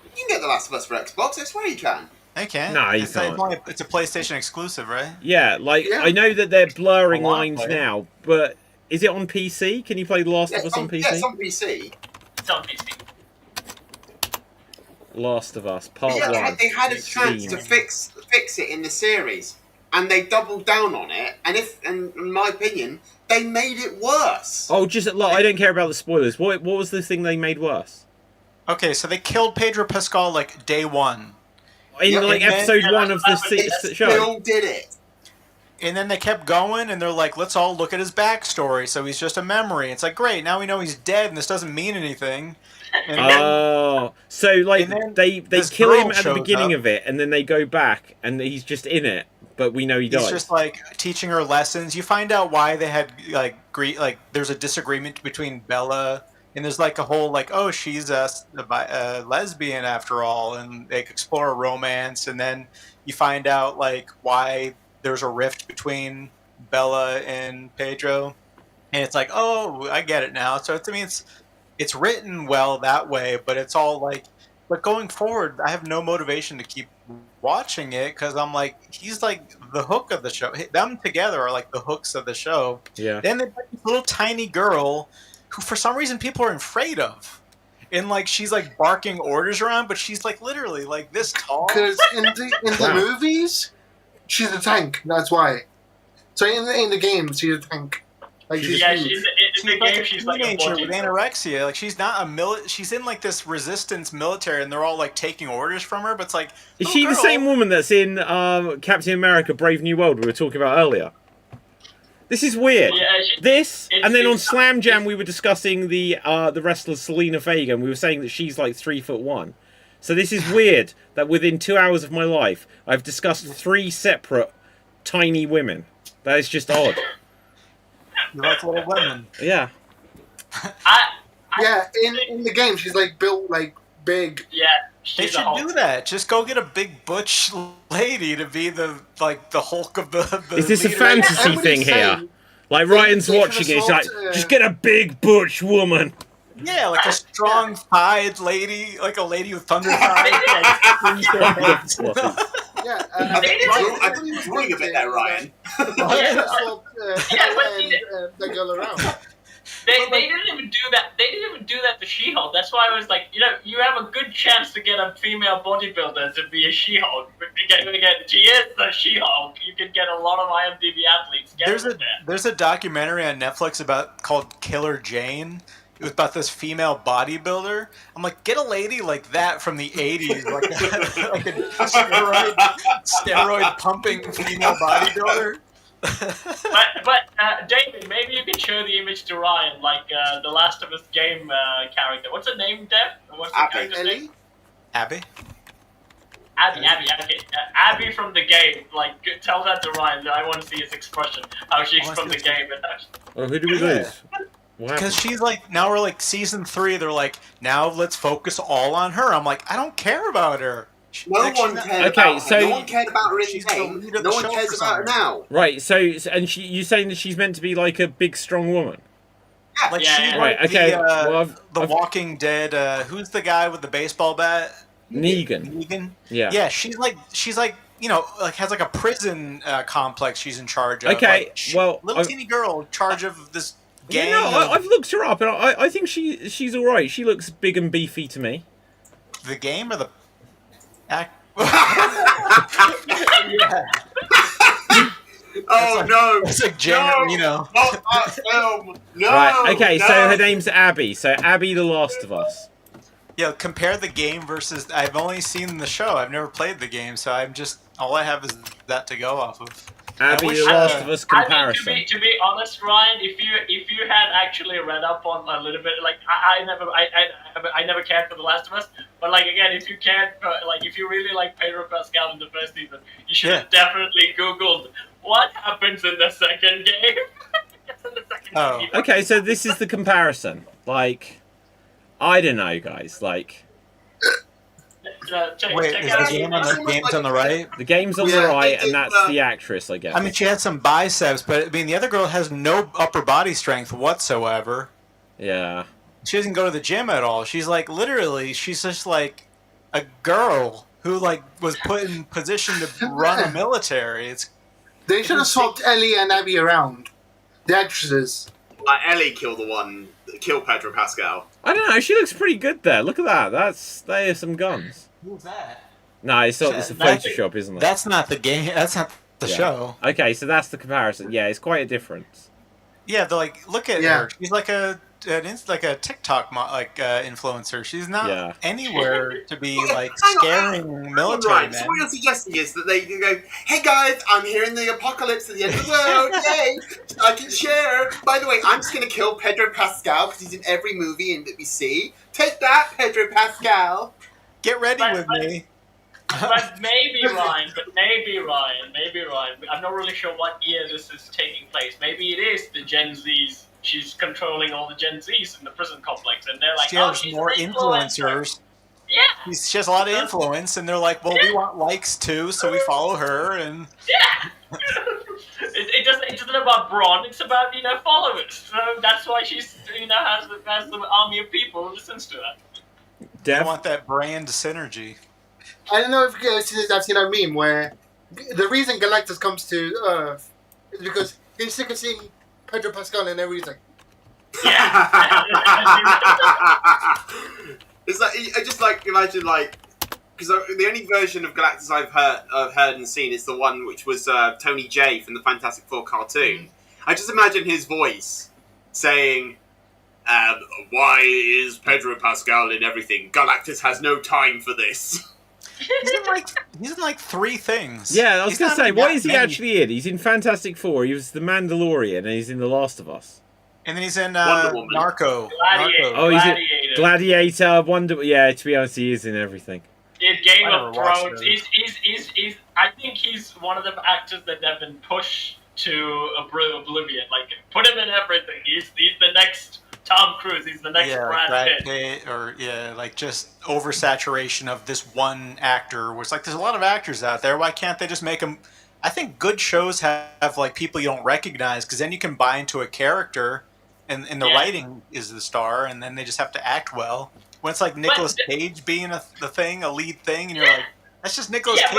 D: You can get The Last of Us for Xbox. I swear you can.
E: I can't.
A: No, you
E: it's
A: can't.
E: It's a PlayStation exclusive, right?
A: Yeah, like
F: Yeah.
A: I know that they're blurring
E: I wanna
A: lines
E: play it.
A: now, but is it on PC? Can you play The Last
D: Yeah,
A: of Us on PC?
D: Yeah, it's on PC.
C: It's on PC.
A: Last of Us Part
D: Yeah,
A: One.
D: they had a chance
A: Steam.
D: to fix it in the series, and they doubled down on it. And in my opinion, they made it worse.
A: Oh, just look, I don't care about the spoilers. What was the thing they made worse?
E: Okay, so they killed Pedro Pascal like day one.
A: In
D: Yeah,
A: like
E: and then-
A: episode 1 of the
D: They
A: show.
D: still did it.
E: And then they kept going, and they're like, let's all look at his backstory. So he's just a memory. It's like, great, now we know he's dead, and this doesn't mean anything. And
A: Oh, so like
E: And then
A: they
E: this
A: kill
E: girl
A: him at the
E: shows
A: beginning
E: up.
A: of it, and then they go back, and he's just in it, but we know he dies.
E: he's just like teaching her lessons. You find out why they had like there's a disagreement between Bella, and there's like a whole like, oh, she's a lesbian after all, and they explore a romance, and then you find out like why there's a rift between Bella and Pedro, and it's like, oh, I get it now. So it's written well that way, but it's all like, but going forward, I have no motivation to keep watching it because I'm like, he's like the hook of the show. Them together are like the hooks of the show.
A: Yeah.
E: Then they've got this little tiny girl who, for some reason, people are afraid of. And like she's like barking orders around, but she's like literally like this tall.
F: Because in the
A: Wow.
F: movies, she's a tank. That's why. So in the games, she's a tank. Like she's
C: Yeah,
F: huge.
C: in the game, she's like a
E: teenager with
C: body.
E: anorexia. Like she's not a she's in like this resistance military, and they're all like taking orders from her. But it's like,
A: Is
E: little
A: she the
E: girl.
A: same woman that's in Captain America: Brave New World we were talking about earlier? This is weird.
C: Yeah,
A: This, and then on
C: it's-
A: Slam Jam we were discussing the wrestler Selena Vega, and we were saying that she's like 3'1". So this is weird that within 2 hours of my life I've discussed 3 separate tiny women. That is just odd.
E: You like little women.
A: Yeah.
F: Yeah, in the game, she's like built like big.
C: Yeah,
E: They
C: she's a
E: should
C: Hulk.
E: do that. Just go get a big butch lady to be the Hulk of the
A: Is this a
E: leader.
A: fantasy
F: Everybody's
A: thing here?
F: saying-
A: Like Ryan's
F: they
A: watching it, he's like,
F: should've
A: just get a big butch woman.
E: Yeah, like a strong thighed lady, like a lady with thunder thighs.
F: Yeah,
D: I think you're doing a bit there, Ryan.
F: The girl around.
C: They didn't even do that. They didn't even do that to She-Hulk. That's why I was like, you have a good chance to get a female bodybuilder to be a She-Hulk. She is the She-Hulk. You can get a lot of IMDb athletes. Get her there.
E: There's a documentary on Netflix called Killer Jane. It was about this female bodybuilder. I'm like, get a lady like that from the 80s, like a steroid pumping female bodybuilder.
C: But David, maybe you can show the image to Ryan, like the Last of Us game character. What's her name, Dev? What's the
D: Abby.
C: character's name?
F: Ellie?
E: Abby?
C: Abby. Abby from the game. Like, tell that to Ryan. I want to see his expression. How she's
E: I wanna
C: from the
E: see
C: game.
A: Oh, who do we lose? What
E: Because
A: happened?
E: she's like, now we're like season 3, they're like, now let's focus all on her. I'm like, I don't care about her.
D: No
E: Like, she's
D: one
E: not-
D: cared
A: Okay,
D: about
A: so-
D: her. No one cared about her in
E: She's
D: the
E: the
D: game.
E: lead of
D: No
E: the
D: one
E: show
D: cares
E: for
D: about her
E: some
D: now.
A: Right, so and you saying that she's meant to be like a big, strong woman?
E: Like
C: Yeah,
E: she's
C: yeah.
E: like
A: Right, okay,
E: the,
A: well,
E: the
A: I've-
E: Walking Dead. Who's the guy with the baseball bat?
A: Negan.
E: Negan.
A: Yeah.
E: Yeah, she's like has like a prison complex she's in charge of.
A: Okay,
E: Like,
A: well,
E: little
A: I've-
E: teeny girl in charge of this gang.
A: Yeah, no,
E: of
A: I've looked her up, and I think she's all right. She looks big and beefy to me.
E: the game or the act.
D: Oh no!
E: It's like Janet
D: No!
E: Reno.
D: Not that film! No!
A: Right. Okay. So
D: no.
A: her name's Abby. So Abby, The Last of Us.
E: Yeah, compare the game versus. I've only seen the show. I've never played the game, so I'm just all I have is that to go off of.
A: Abby,
E: wish,
A: The Last of Us
C: I mean,
A: comparison.
C: to be honest, Ryan, if you had actually read up on a little bit, like I never cared for The Last of Us, but like again, if you cared, if you really like Pedro Pascal in the first season, you should have definitely Googled what happens in the second game. In the second
E: Oh.
C: game.
A: Okay. So this is the comparison. Like, I don't know, guys. Like,
E: Wait,
C: check
E: is
C: out-
E: the game on the game's on the right?
A: the game's on
D: Yeah,
A: the right,
D: it-
A: and that's the actress, I guess.
E: I mean, she has some biceps, but I mean, the other girl has no upper body strength whatsoever.
A: Yeah.
E: She doesn't go to the gym at all. She's like literally, she's just like a girl who like was put in position to run a military. It's
F: They should have swapped Ellie and Abby around. The actresses.
D: Like Ellie killed killed Pedro Pascal.
A: I don't know. She looks pretty good there. Look at that. They are some guns.
E: who's that?
A: No, it's not. It's a
C: That's-
A: Photoshop, isn't it?
E: That's not the game. That's not The
A: Yeah.
E: show.
A: Okay, so that's the comparison. Yeah, it's quite a difference.
E: Yeah, they're like, look at
F: Yeah.
E: her. She's like a TikTok influencer. She's not
A: Yeah.
E: anywhere to be like
D: Hang on,
E: scaring military
D: right.
E: men.
D: So what you're suggesting is that they can go, "Hey guys, I'm here in the apocalypse at the end of the world. Yay! I can share. By the way, I'm just gonna kill Pedro Pascal because he's in every movie that we see. Take that, Pedro Pascal."
E: Get ready
C: But-
E: with me.
C: But maybe Ryan. I'm not really sure what year this is taking place. Maybe it is the Gen Zs. She's controlling all the Gen Zs in the prison complex, and they're like,
E: She
C: "Oh,
E: has
C: she's
E: more
C: an influencer."
E: influencers.
C: Yeah,
E: She has a lot of influence, and they're like, well, we want likes too, so we follow her. And
C: yeah. It's just not about brawn. It's about followers. So that's why she's has the army of people who listens to her.
E: I
A: Dev?
E: want that brand synergy.
F: I don't know if you guys have seen that meme where the reason Galactus comes to Earth is because he's sick of seeing Pedro Pascal and everybody's like,
D: It's like I just like imagine like because the only version of Galactus I've heard and seen is the one which was Tony J from the Fantastic Four cartoon. I just imagine his voice saying, "Why is Pedro Pascal in everything? Galactus has no time for this."
E: He's in like 3 things.
A: Yeah, I was
E: He's
A: going to
E: not
A: say,
E: in
A: what
E: that
A: is he
E: many.
A: actually in? He's in Fantastic Four, he was the Mandalorian, and he's in The Last of Us.
E: And then he's in
D: Wonder Woman.
E: Narco.
C: Gladiator.
A: Oh, he's in
C: Gladiator.
A: Gladiator, Wonder... Yeah, to be honest, he is in everything.
C: In Game
E: I
C: of
E: never watched
C: Thrones,
E: those.
C: he's. I think he's one of the actors that have been pushed to oblivion. Like, put him in everything. He's the next Tom Cruise. He's the next Brad Pitt.
E: or like just oversaturation of this one actor. Where it's like there's a lot of actors out there. Why can't they just make them? I think good shows have like people you don't recognize because then you can buy into a character, and the
C: Yeah.
E: writing is the star, and then they just have to act well. When it's like Nicolas Cage being a lead thing, and you're like, that's just Nicolas
C: Yeah,
E: Cage.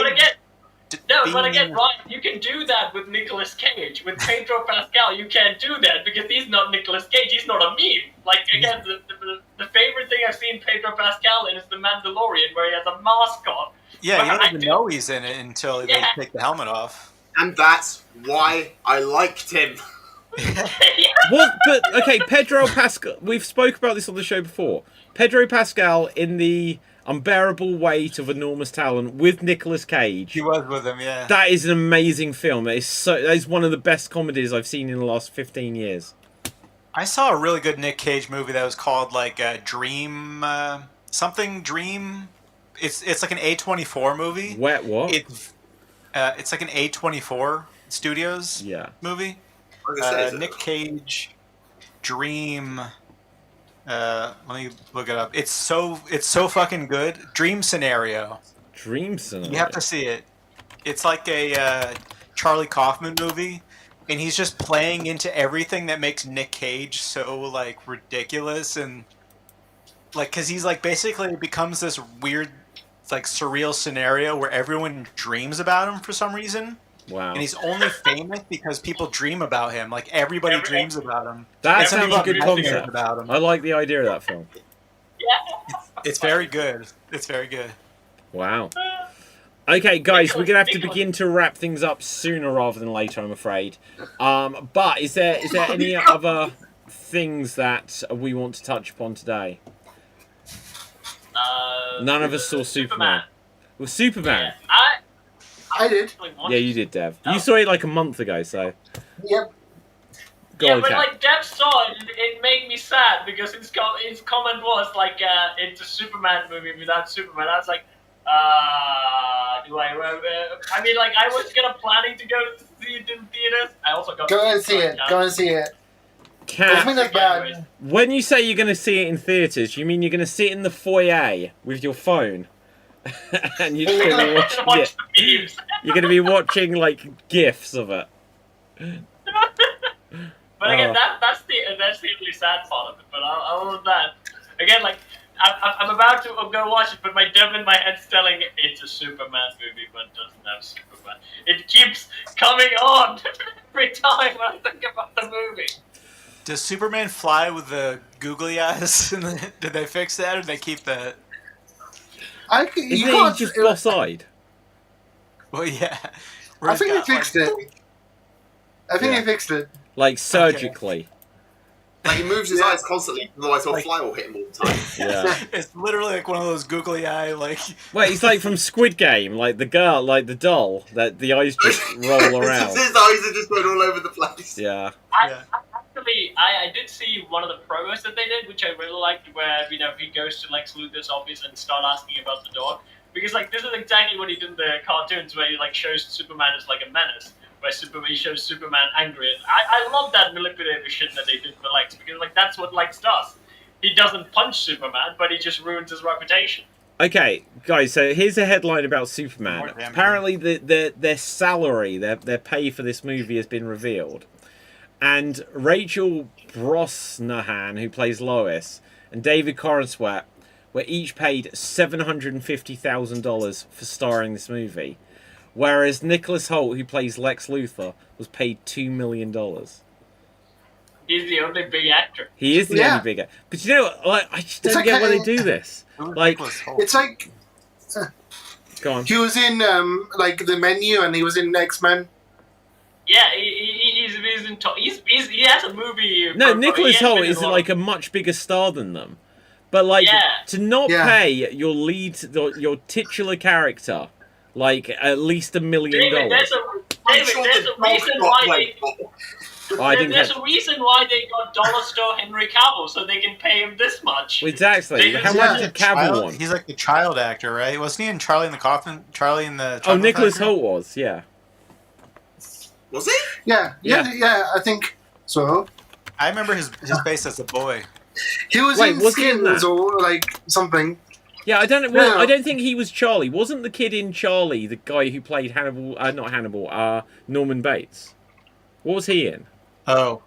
C: but again,
E: being-
C: Ryan, you can do that with Nicolas Cage. With Pedro Pascal, you can't do that because he's not Nicolas Cage. He's not a meme. Like, again, the favorite thing I've seen Pedro Pascal in is The Mandalorian, where he has a mask on.
E: Yeah, you
C: But
E: don't
C: I
E: even
C: do-
E: know he's in it until they
C: Yeah.
E: take the helmet off.
D: And that's why I liked him.
A: What? But, okay, Pedro Pascal... We've spoke about this on the show before. Pedro Pascal in The Unbearable Weight of Enormous Talent with Nicolas Cage.
E: He was with him, yeah.
A: That is an amazing film. That is one of the best comedies I've seen in the last 15 years.
E: I saw a really good Nick Cage movie that was called like Dream something Dream. It's like an A24 movie.
A: What?
E: It's like an A24 Studios
A: Yeah.
E: movie.
D: Like I said,
E: Nick Cage Dream. Let me look it up. It's so fucking good. Dream Scenario.
A: Dream Scenario.
E: You have to see it. It's like a Charlie Kaufman movie, and he's just playing into everything that makes Nick Cage so like ridiculous and like because he's like basically becomes this weird like surreal scenario where everyone dreams about him for some reason,
A: Wow.
E: and he's only famous because people dream about him. Like everybody dreams about him.
A: That
E: And
A: sounds
E: somebody
A: a good
E: else dreams
A: concept.
E: about him.
A: I like the idea of that film.
E: It's very good. It's very good.
A: Wow. Okay, guys, we're gonna have to begin to wrap things up sooner rather than later, I'm afraid. But is there any other things that we want to touch upon today? None of us saw Superman. Well, Superman.
C: Yeah,
F: I did.
A: Yeah, you did, Dev.
C: Oh.
A: You saw it like a month ago, so
F: Yep.
A: go
C: Yeah,
A: on,
C: but
A: Kat.
C: like Dev saw it, it made me sad because his comment was like, "It's a Superman movie without Superman." I was like, do I? I mean, like I was planning to go see it in theaters. I also got
F: Go and see it. Go and see it. Doesn't
A: Kat,
F: mean that's bad.
A: when you say you're going to see it in theatres, you mean you're going to sit in the foyer with your phone? And you're just going to watch
C: watch
A: it.
C: the memes.
A: You're going to be watching, like, GIFs of it.
C: But again,
A: Oh.
C: that's the really sad part of it. But other than that, again, like I'm about to go watch it, but my dev in my head's telling it's a Superman movie, but it doesn't have Superman. It keeps coming on every time I think about the movie.
E: Does Superman fly with the googly eyes? Did they fix that, or did they keep that?
A: Isn't he just boss-eyed?
E: Well, yeah.
F: I think they fixed it. I think
A: Yeah.
F: they fixed it.
A: Like surgically.
D: Like he moves his eyes constantly, otherwise a fly will hit him all the time.
A: Yeah.
E: It's literally like one of those googly eye, like...
A: Wait, he's like from Squid Game, like the girl, like the doll, that the eyes just roll around.
D: His eyes are just going all over the place.
A: Yeah.
C: I did see one of the promos that they did, which I really liked, where he goes to Lex Luthor's office and start asking about the dog, because like this is exactly what he did in the cartoons, where he like shows Superman as like a menace, where he shows Superman angry. I love that manipulative shit that they did for Lex, because like that's what Lex does. He doesn't punch Superman, but he just ruins his reputation.
A: Okay, guys. So here's a headline about Superman. Apparently, their salary, their pay for this movie has been revealed. And Rachel Brosnahan, who plays Lois, and David Corenswet were each paid $750,000 for starring this movie, whereas Nicholas Hoult, who plays Lex Luthor, was paid $2 million.
C: He's the only big actor.
A: He is the only big actor. But you know, like, I just don't get why they do this. Like,
F: it's like
A: go on.
F: He was in like The Menu, and he was in X-Men.
C: Yeah, he has a movie.
A: No, Nicholas Hoult is like a much bigger star than them. But like to not pay your lead, your titular character, like at least $1 million.
C: David, there's a reason why there's a reason why they got dollar store Henry Cavill, so they can pay him this much.
A: Exactly. How much did Cavill want?
E: He's like the child actor, right? Wasn't he in Charlie in the Coffin? Charlie in the...
A: Oh, Nicholas Hoult was, yeah.
D: Was he?
F: Yeah, I think so.
E: I remember his face as a boy.
F: He was in Skins or like something.
A: Yeah, I don't know. Well, I don't think he was Charlie. Wasn't the kid in Charlie the guy who played Hannibal? Not Hannibal. Norman Bates. What was he in?
E: Oh,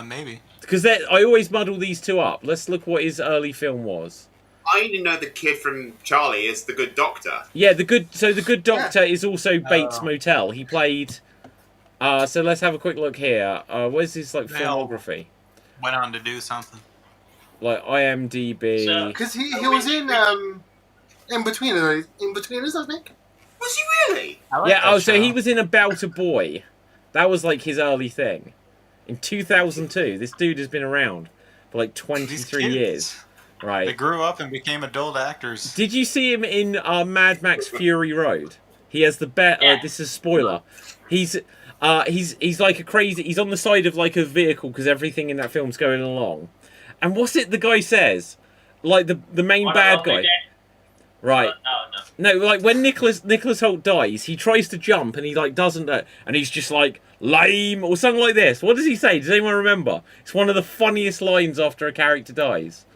E: maybe.
A: Because I always muddle these two up. Let's look what his early film was.
D: I only know the kid from Charlie is the Good Doctor.
A: Yeah, the Good Doctor is also Bates Motel. He played. So let's have a quick look here. Where's his like filmography?
E: Went on to do something.
A: Like IMDb.
F: Because he was in Inbetweeners, I think.
D: Was he really?
A: Yeah. So he was in About a Boy. That was like his early thing. In 2002, this dude has been around for like 23 years. Right.
E: They grew up and became adult actors.
A: Did you see him in Mad Max Fury Road? He has the this is a spoiler. He's like a crazy. He's on the side of like a vehicle because everything in that film's going along. And what's it the guy says? Like the main bad guy. Right. No, like when Nicholas Hoult dies, he tries to jump and he like doesn't, and he's just like lame or something like this. What does he say? Does anyone remember? It's one of the funniest lines after a character dies.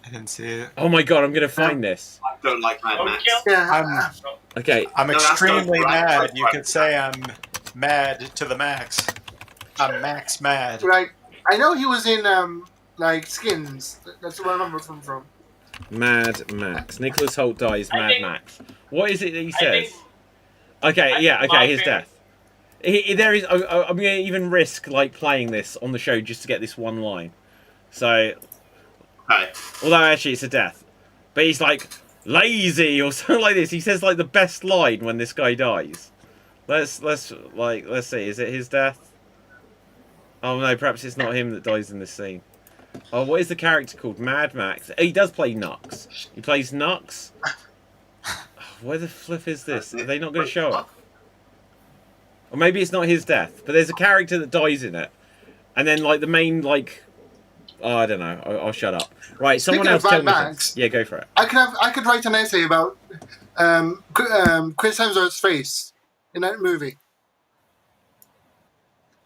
E: I didn't see it.
A: Oh my god, I'm gonna find this.
D: I don't like Mad Max.
F: Yeah.
A: Okay.
E: I'm extremely mad. You could say I'm mad to the max. I'm max mad.
F: Right. I know he was in like Skins. That's where I remember him from.
A: Mad Max. Nicholas Hoult dies. Mad Max. What is it that he says? His death. There is. I'm going to even risk like playing this on the show just to get this one line. So, although actually it's a death, but he's like lazy or something like this. He says like the best line when this guy dies. Let's see. Is it his death? Oh no, perhaps it's not him that dies in this scene. Oh, what is the character called? Mad Max. He does play Nux. He plays Nux. Where the flip is this? Are they not going to show it? Or maybe it's not his death, but there's a character that dies in it. And then, like, the main, like... Oh, I don't know. I'll shut up. Right, someone else tell me things. Yeah, go for it.
F: I could write an essay about Chris Hemsworth's face in that movie.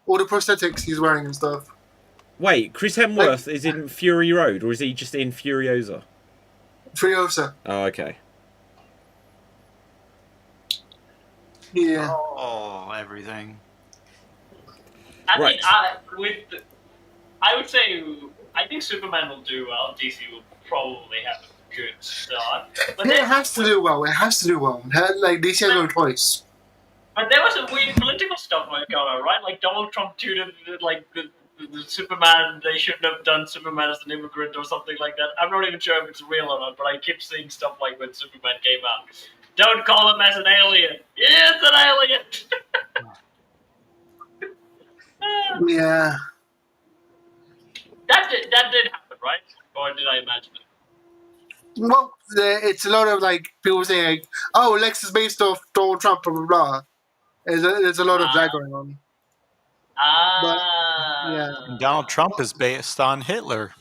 F: All the prosthetics he's wearing and stuff.
A: Wait, Chris Hemsworth is in Fury Road, or is he just in Furiosa?
F: Furiosa.
A: Oh, okay.
F: Yeah.
E: Oh, everything.
C: I
A: Right.
C: would say I think Superman will do well. DC will probably have a good start. But
F: It has to do well. Like DC has no choice.
C: But there was some weird political stuff going on, right? Like Donald Trump tweeted like the Superman, they shouldn't have done Superman as an immigrant or something like that. I'm not even sure if it's real or not, but I keep seeing stuff like when Superman came out. Don't call him as an alien. He is an alien.
F: Yeah.
C: That did happen, right? Or did I imagine it?
F: Well, it's a lot of like people saying like, "Oh, Lex is based off Donald Trump," blah blah blah. There's a lot of that going on. Yeah.
E: And Donald Trump is based on Hitler.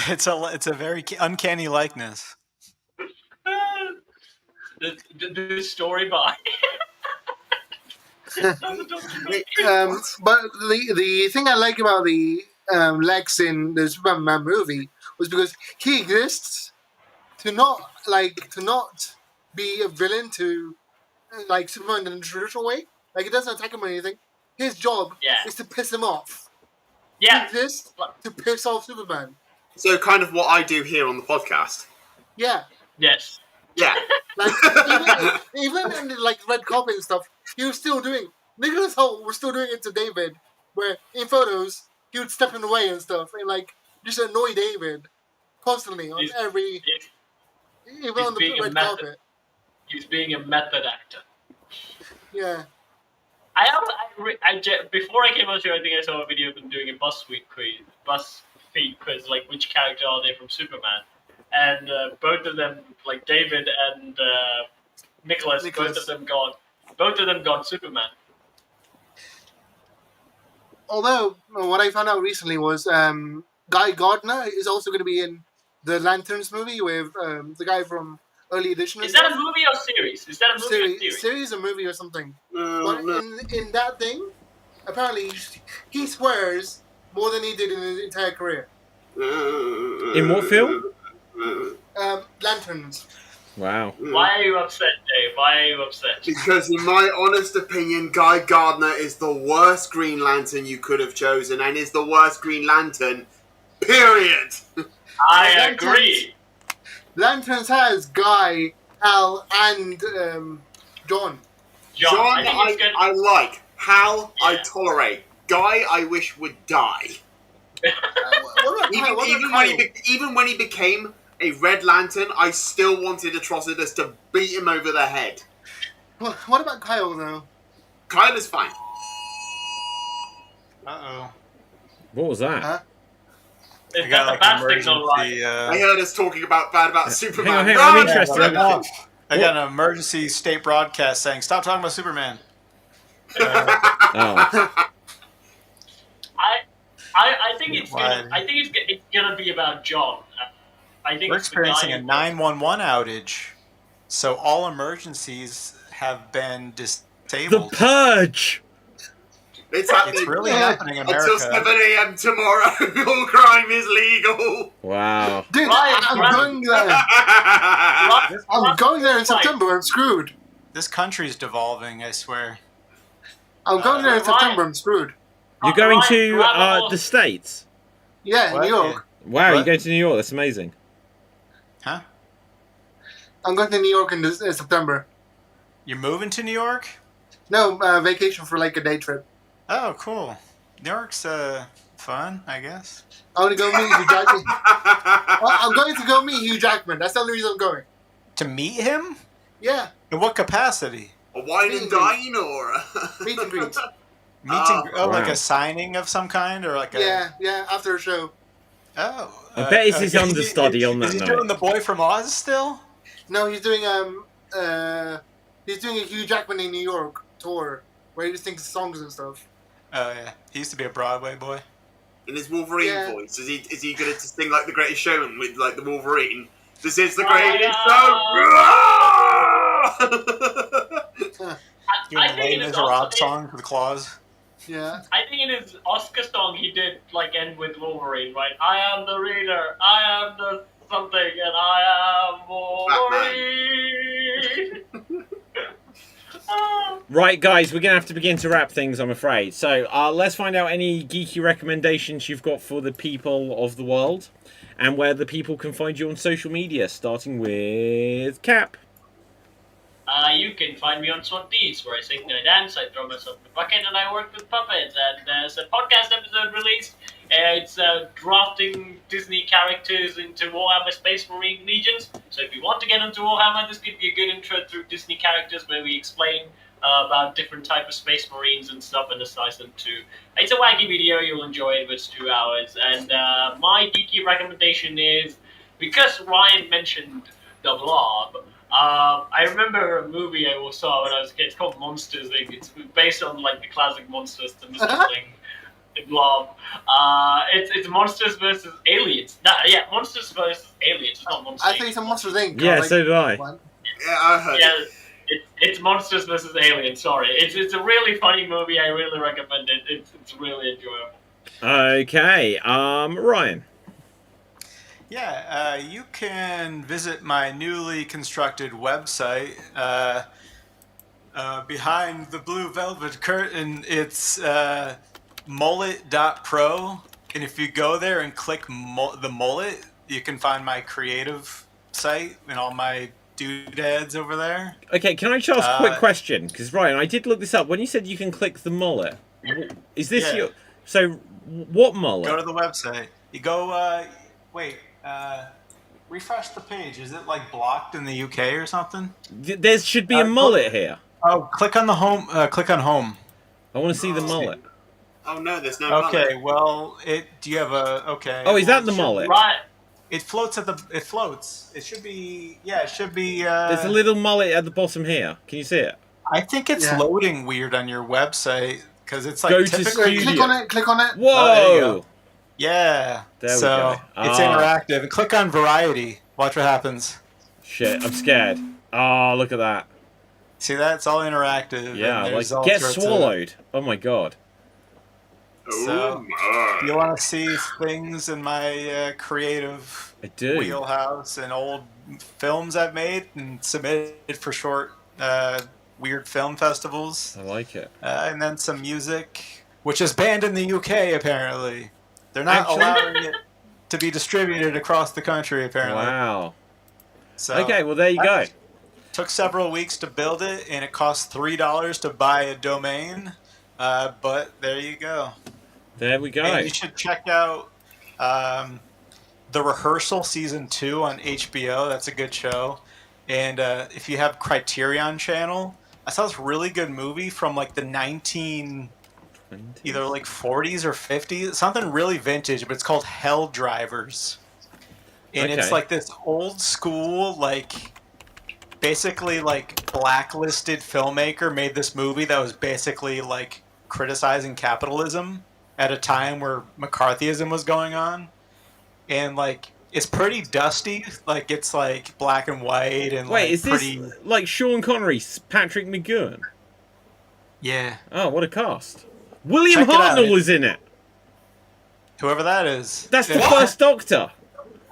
E: It's a very uncanny likeness.
C: The story by.
F: But the thing I like about the Lex in the Superman movie was because he exists to not be a villain to like Superman in the traditional way. Like, it doesn't attack him or anything. His job is to piss him off.
C: Yeah.
F: He exists to piss off Superman.
D: So kind of what I do here on the podcast.
F: Yeah.
C: Yes.
D: Yeah.
F: Like, even in the, like, red carpet and stuff, he was still doing... Nicholas Hoult was still doing it to David, where in photos, he would step in the way and stuff, and, like, just annoy David constantly on even on the red carpet.
C: He's being a method actor.
F: Yeah.
C: Before I came on the show, I think I saw a video of him doing a BuzzFeed quiz, like, which character are they from Superman? And both of them, like David and Nicholas, both of them got Superman.
F: Although, what I found out recently was Guy Gardner is also going to be in the Lanterns movie with the guy from Early Edition.
C: Is that a movie or series? Is that a movie or series?
F: Series or movie or something. But in that thing, apparently he swears more than he did in his entire career.
A: In what film?
F: Lanterns.
A: Wow.
C: Why are you upset, Dave? Why are you upset?
D: Because in my honest opinion, Guy Gardner is the worst Green Lantern you could have chosen, and is the worst Green Lantern, period.
C: I agree.
F: Lanterns has Guy, Hal, and John.
D: John, I like. Hal, I tolerate. Guy, I wish would die. Even when he became a Red Lantern, I still wanted Atrocitus to beat him over the head.
F: What about Kyle, though?
D: Kyle is fine.
E: Uh-oh.
A: What was that?
F: Huh?
C: Is that the bat signal, right?
D: I heard us talking about Superman.
A: Hang on, I'm interested.
E: I got an emergency state broadcast saying, "Stop talking about Superman."
C: I think it's gonna be about John. I think
E: we're experiencing a 911 outage, so all emergencies have been disabled.
A: The Purge.
D: It's happening.
E: It's really happening in America.
D: Until 7 a.m. tomorrow, all crime is legal.
A: Wow.
F: Dude, I'm going there. I'm going there in September. I'm screwed.
E: This country's devolving, I swear.
F: I'm going there in September. I'm screwed.
A: You're going to the States?
F: Yeah, New York.
A: Wow, you're going to New York. That's amazing.
E: Huh?
F: I'm going to New York in September.
E: You're moving to New York?
F: No, vacation for like a day trip.
E: Oh, cool. New York's fun, I guess.
F: I want to go meet Hugh Jackman. I'm going to go meet Hugh Jackman. That's the only reason I'm going.
E: To meet him?
F: Yeah.
E: In what capacity?
D: A wine and dine or
F: meet and greet.
E: Like a signing of some kind, or like a
F: yeah, after a show.
E: Oh,
A: I bet it's his understudy on that
E: night. Is he
A: night.
E: doing The Boy from Oz still?
F: No, he's doing a Hugh Jackman in New York tour where he just sings songs and stuff.
E: Oh yeah, he used to be a Broadway boy.
D: In his Wolverine voice, is he going to sing like the Greatest Showman with like the Wolverine? This is the greatest show.
E: Doing a Les Miserables song for the claws.
F: Yeah.
C: I think in his Oscar song he did like end with Wolverine, right? I am the reader, I am the something, and I am Wolverine.
A: Right, guys, we're going to have to begin to wrap things, I'm afraid. So let's find out any geeky recommendations you've got for the people of the world and where the people can find you on social media, starting with Cap.
C: You can find me on Swantees, where I sing, I dance, I throw myself in the bucket, and I work with puppets. And there's a podcast episode released. It's drafting Disney characters into Warhammer Space Marine Legions. So if you want to get into Warhammer, this could be a good intro through Disney characters, where we explain about different type of Space Marines and stuff, and assign them to. It's a wacky video. You'll enjoy it. It's 2 hours. And my geeky recommendation is, because Ryan mentioned the Blob. I remember a movie I saw when I was a kid. It's called Monsters Inc. It's based on like the classic monsters, the Mr. Thing, the Blob. It's monsters versus aliens. Monsters versus aliens. It's not monsters.
F: I think it's a Monsters Inc.
A: Yeah, so did I.
F: One.
D: Yeah, I heard it.
C: It's monsters versus aliens. Sorry, it's a really funny movie. I really recommend it. It's really enjoyable.
A: Okay, Ryan.
E: Yeah, you can visit my newly constructed website. Behind the blue velvet curtain, it's mullet.pro. And if you go there and click the mullet, you can find my creative site and all my doodads over there.
A: Okay, can I just ask a quick question? Because, Ryan, I did look this up. When you said you can click the mullet, is this your... So, what mullet?
E: Go to the website. You go... refresh the page. Is it like blocked in the UK or something?
A: There should be a mullet here.
E: Oh, click on the home. Click on home.
A: I want to see the mullet.
D: Oh no, there's no mullet.
E: Okay, well, do you have a? Okay.
A: Oh, is that the mullet?
C: Right.
E: It floats at the. It floats. It should be. Yeah, it should be.
A: There's a little mullet at the bottom here. Can you see it?
E: I think it's loading weird on your website because it's like
A: Go to
E: typically.
A: studio.
F: Click on it.
A: Whoa!
E: Oh, there you go. Yeah.
A: There we
E: so
A: go.
E: it's interactive. And click on variety. Watch what happens.
A: Shit, I'm scared. Oh, look at that.
E: See that? It's all interactive.
A: Yeah,
E: and
A: like
E: all
A: get
E: sorts
A: swallowed. Oh my god.
E: So,
D: my.
E: you want to see things in my creative
A: I do.
E: wheelhouse and old films I've made and submitted for short, weird film festivals.
A: I like it.
E: And then some music, which is banned in the UK, apparently. They're not
A: Actually?
E: allowing it to be distributed across the country, apparently.
A: Wow.
E: So
A: Okay, well there you go.
E: took several weeks to build it, and it cost $3 to buy a domain. But there you go.
A: There we go.
E: And you should check out The Rehearsal Season 2 on HBO. That's a good show. And if you have Criterion Channel, I saw this really good movie from like the either like 40s or 50s, something really vintage, but it's called Hell Drivers. And it's like this old school, like basically like blacklisted filmmaker made this movie that was basically like criticizing capitalism at a time where McCarthyism was going on. And like it's pretty dusty, like it's like black and white and
A: Wait,
E: like
A: is
E: pretty...
A: this like Sean Connery, Patrick McGowan?
E: Yeah.
A: Oh, what a cast. William
E: Check it out.
A: Hartnell is in it.
E: Whoever that is.
A: That's the
E: Yeah.
A: first Doctor.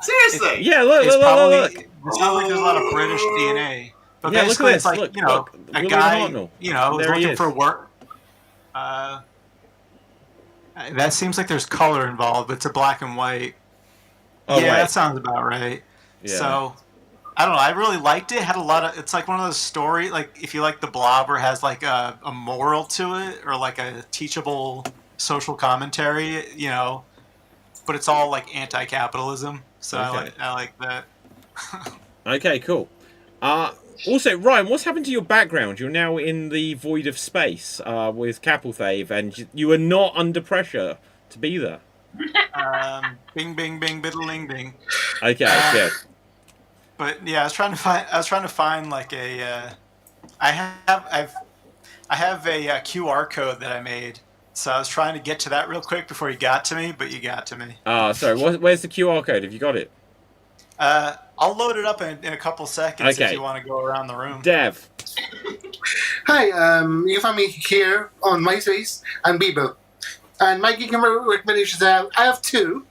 D: Seriously?
A: Yeah, look,
E: It's
A: look,
E: probably,
A: look, look.
E: it sounds like there's a lot of British DNA. But
A: Yeah, look at
E: basically
A: this.
E: it's like,
A: Look,
E: you know,
A: look.
E: a
A: William
E: guy,
A: Hartnell.
E: you know, is
A: There he
E: looking
A: is.
E: for work. That seems like there's color involved, but it's a black and white.
A: Oh,
E: yeah,
A: wait.
E: that sounds about right.
A: Yeah.
E: So, I don't know. I really liked it. Had a lot of. It's like one of those story. Like if you like The Blob, or has like a moral to it, or like a teachable social commentary. You know, but it's all like anti-capitalism. So
A: Okay.
E: I like that.
A: Okay, cool. Also, Ryan, what's happened to your background? You're now in the void of space with Capelthave, and you are not under pressure to be there.
E: Bing, bing, bing, biddling, bing.
A: Okay, good.
E: But yeah, I was trying to find like a. I have a QR code that I made, so I was trying to get to that real quick before you got to me, but you got to me.
A: Sorry, where's the QR code? Have you got it?
E: I'll load it up in a couple seconds if
A: Okay.
E: you want to go around the room.
A: Dev.
F: Hi, you can find me here on MySpace and Bebo. And my geek recommendations I have two,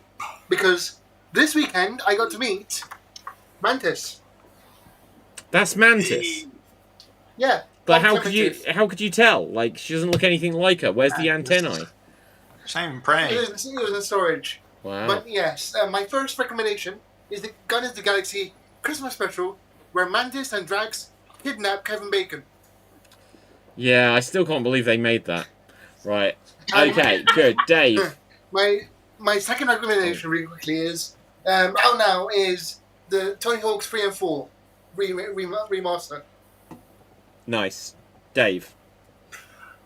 F: because this weekend I got to meet Mantis.
A: That's Mantis.
F: Yeah.
A: But
F: long
A: how
F: time
A: could you tell? Like, she doesn't look anything like her. Where's the antennae?
E: She's not even
F: It
E: praying.
F: was in storage.
A: Wow.
F: But yes, my first recommendation is the Guardians of the Galaxy Christmas special, where Mantis and Drax kidnap Kevin Bacon.
A: Yeah, I still can't believe they made that. Right. Okay, good. Dave.
F: My second recommendation, really quickly, is out now is the Tony Hawk's 3 and 4 remaster.
A: Nice. Dave.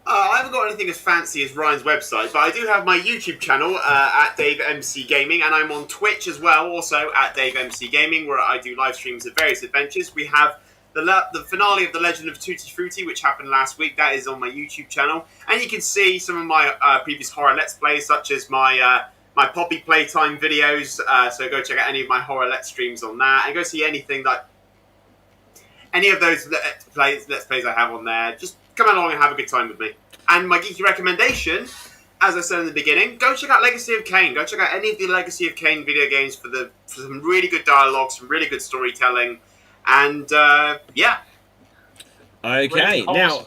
D: I haven't got anything as fancy as Ryan's website, but I do have my YouTube channel at Dave MC Gaming, and I'm on Twitch as well, also at Dave MC Gaming, where I do live streams of various adventures. We have the finale of The Legend of Tutti Frutti, which happened last week. That is on my YouTube channel, and you can see some of my previous horror Let's Plays, such as my Poppy Playtime videos. So go check out any of my horror Let's streams on that, and go see anything that any of those Let's Plays I have on there. Just come along and have a good time with me. And my geeky recommendation, as I said in the beginning, go check out Legacy of Kain. Go check out any of the Legacy of Kain video games for some really good dialogue, some really good storytelling, and yeah.
A: Okay, now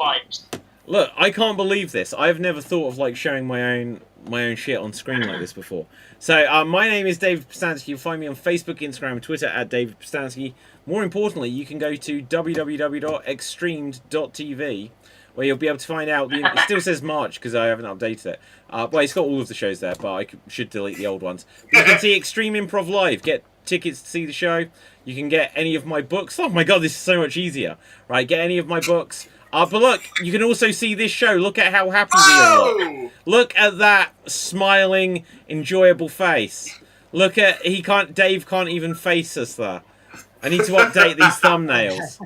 A: look, I can't believe this. I've never thought of like showing my own shit on screen like this before. So my name is David Postansky. You'll find me on Facebook, Instagram, and Twitter at David Postansky. More importantly, you can go to www.xstreamed.tv, where you'll be able to find out. It still says March because I haven't updated it. Well, it's got all of the shows there, but I should delete the old ones. You can see Extreme Improv live. Get tickets to see the show. You can get any of my books. Oh my god, this is so much easier. Right, get any of my books. But look, you can also see this show. Look at how happy we are. Look at that smiling, enjoyable face. Look at Dave can't even face us there. I need to update these thumbnails.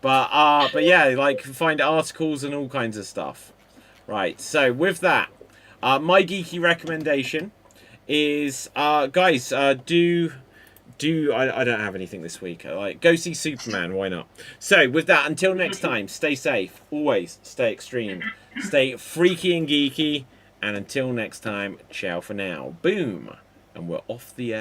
A: But yeah, like find articles and all kinds of stuff. Right, so with that, my geeky recommendation is guys, I don't have anything this week. Like, go see Superman, why not? So with that, until next time, stay safe, always stay extreme, stay freaky and geeky, and until next time, ciao for now. Boom, and we're off the air.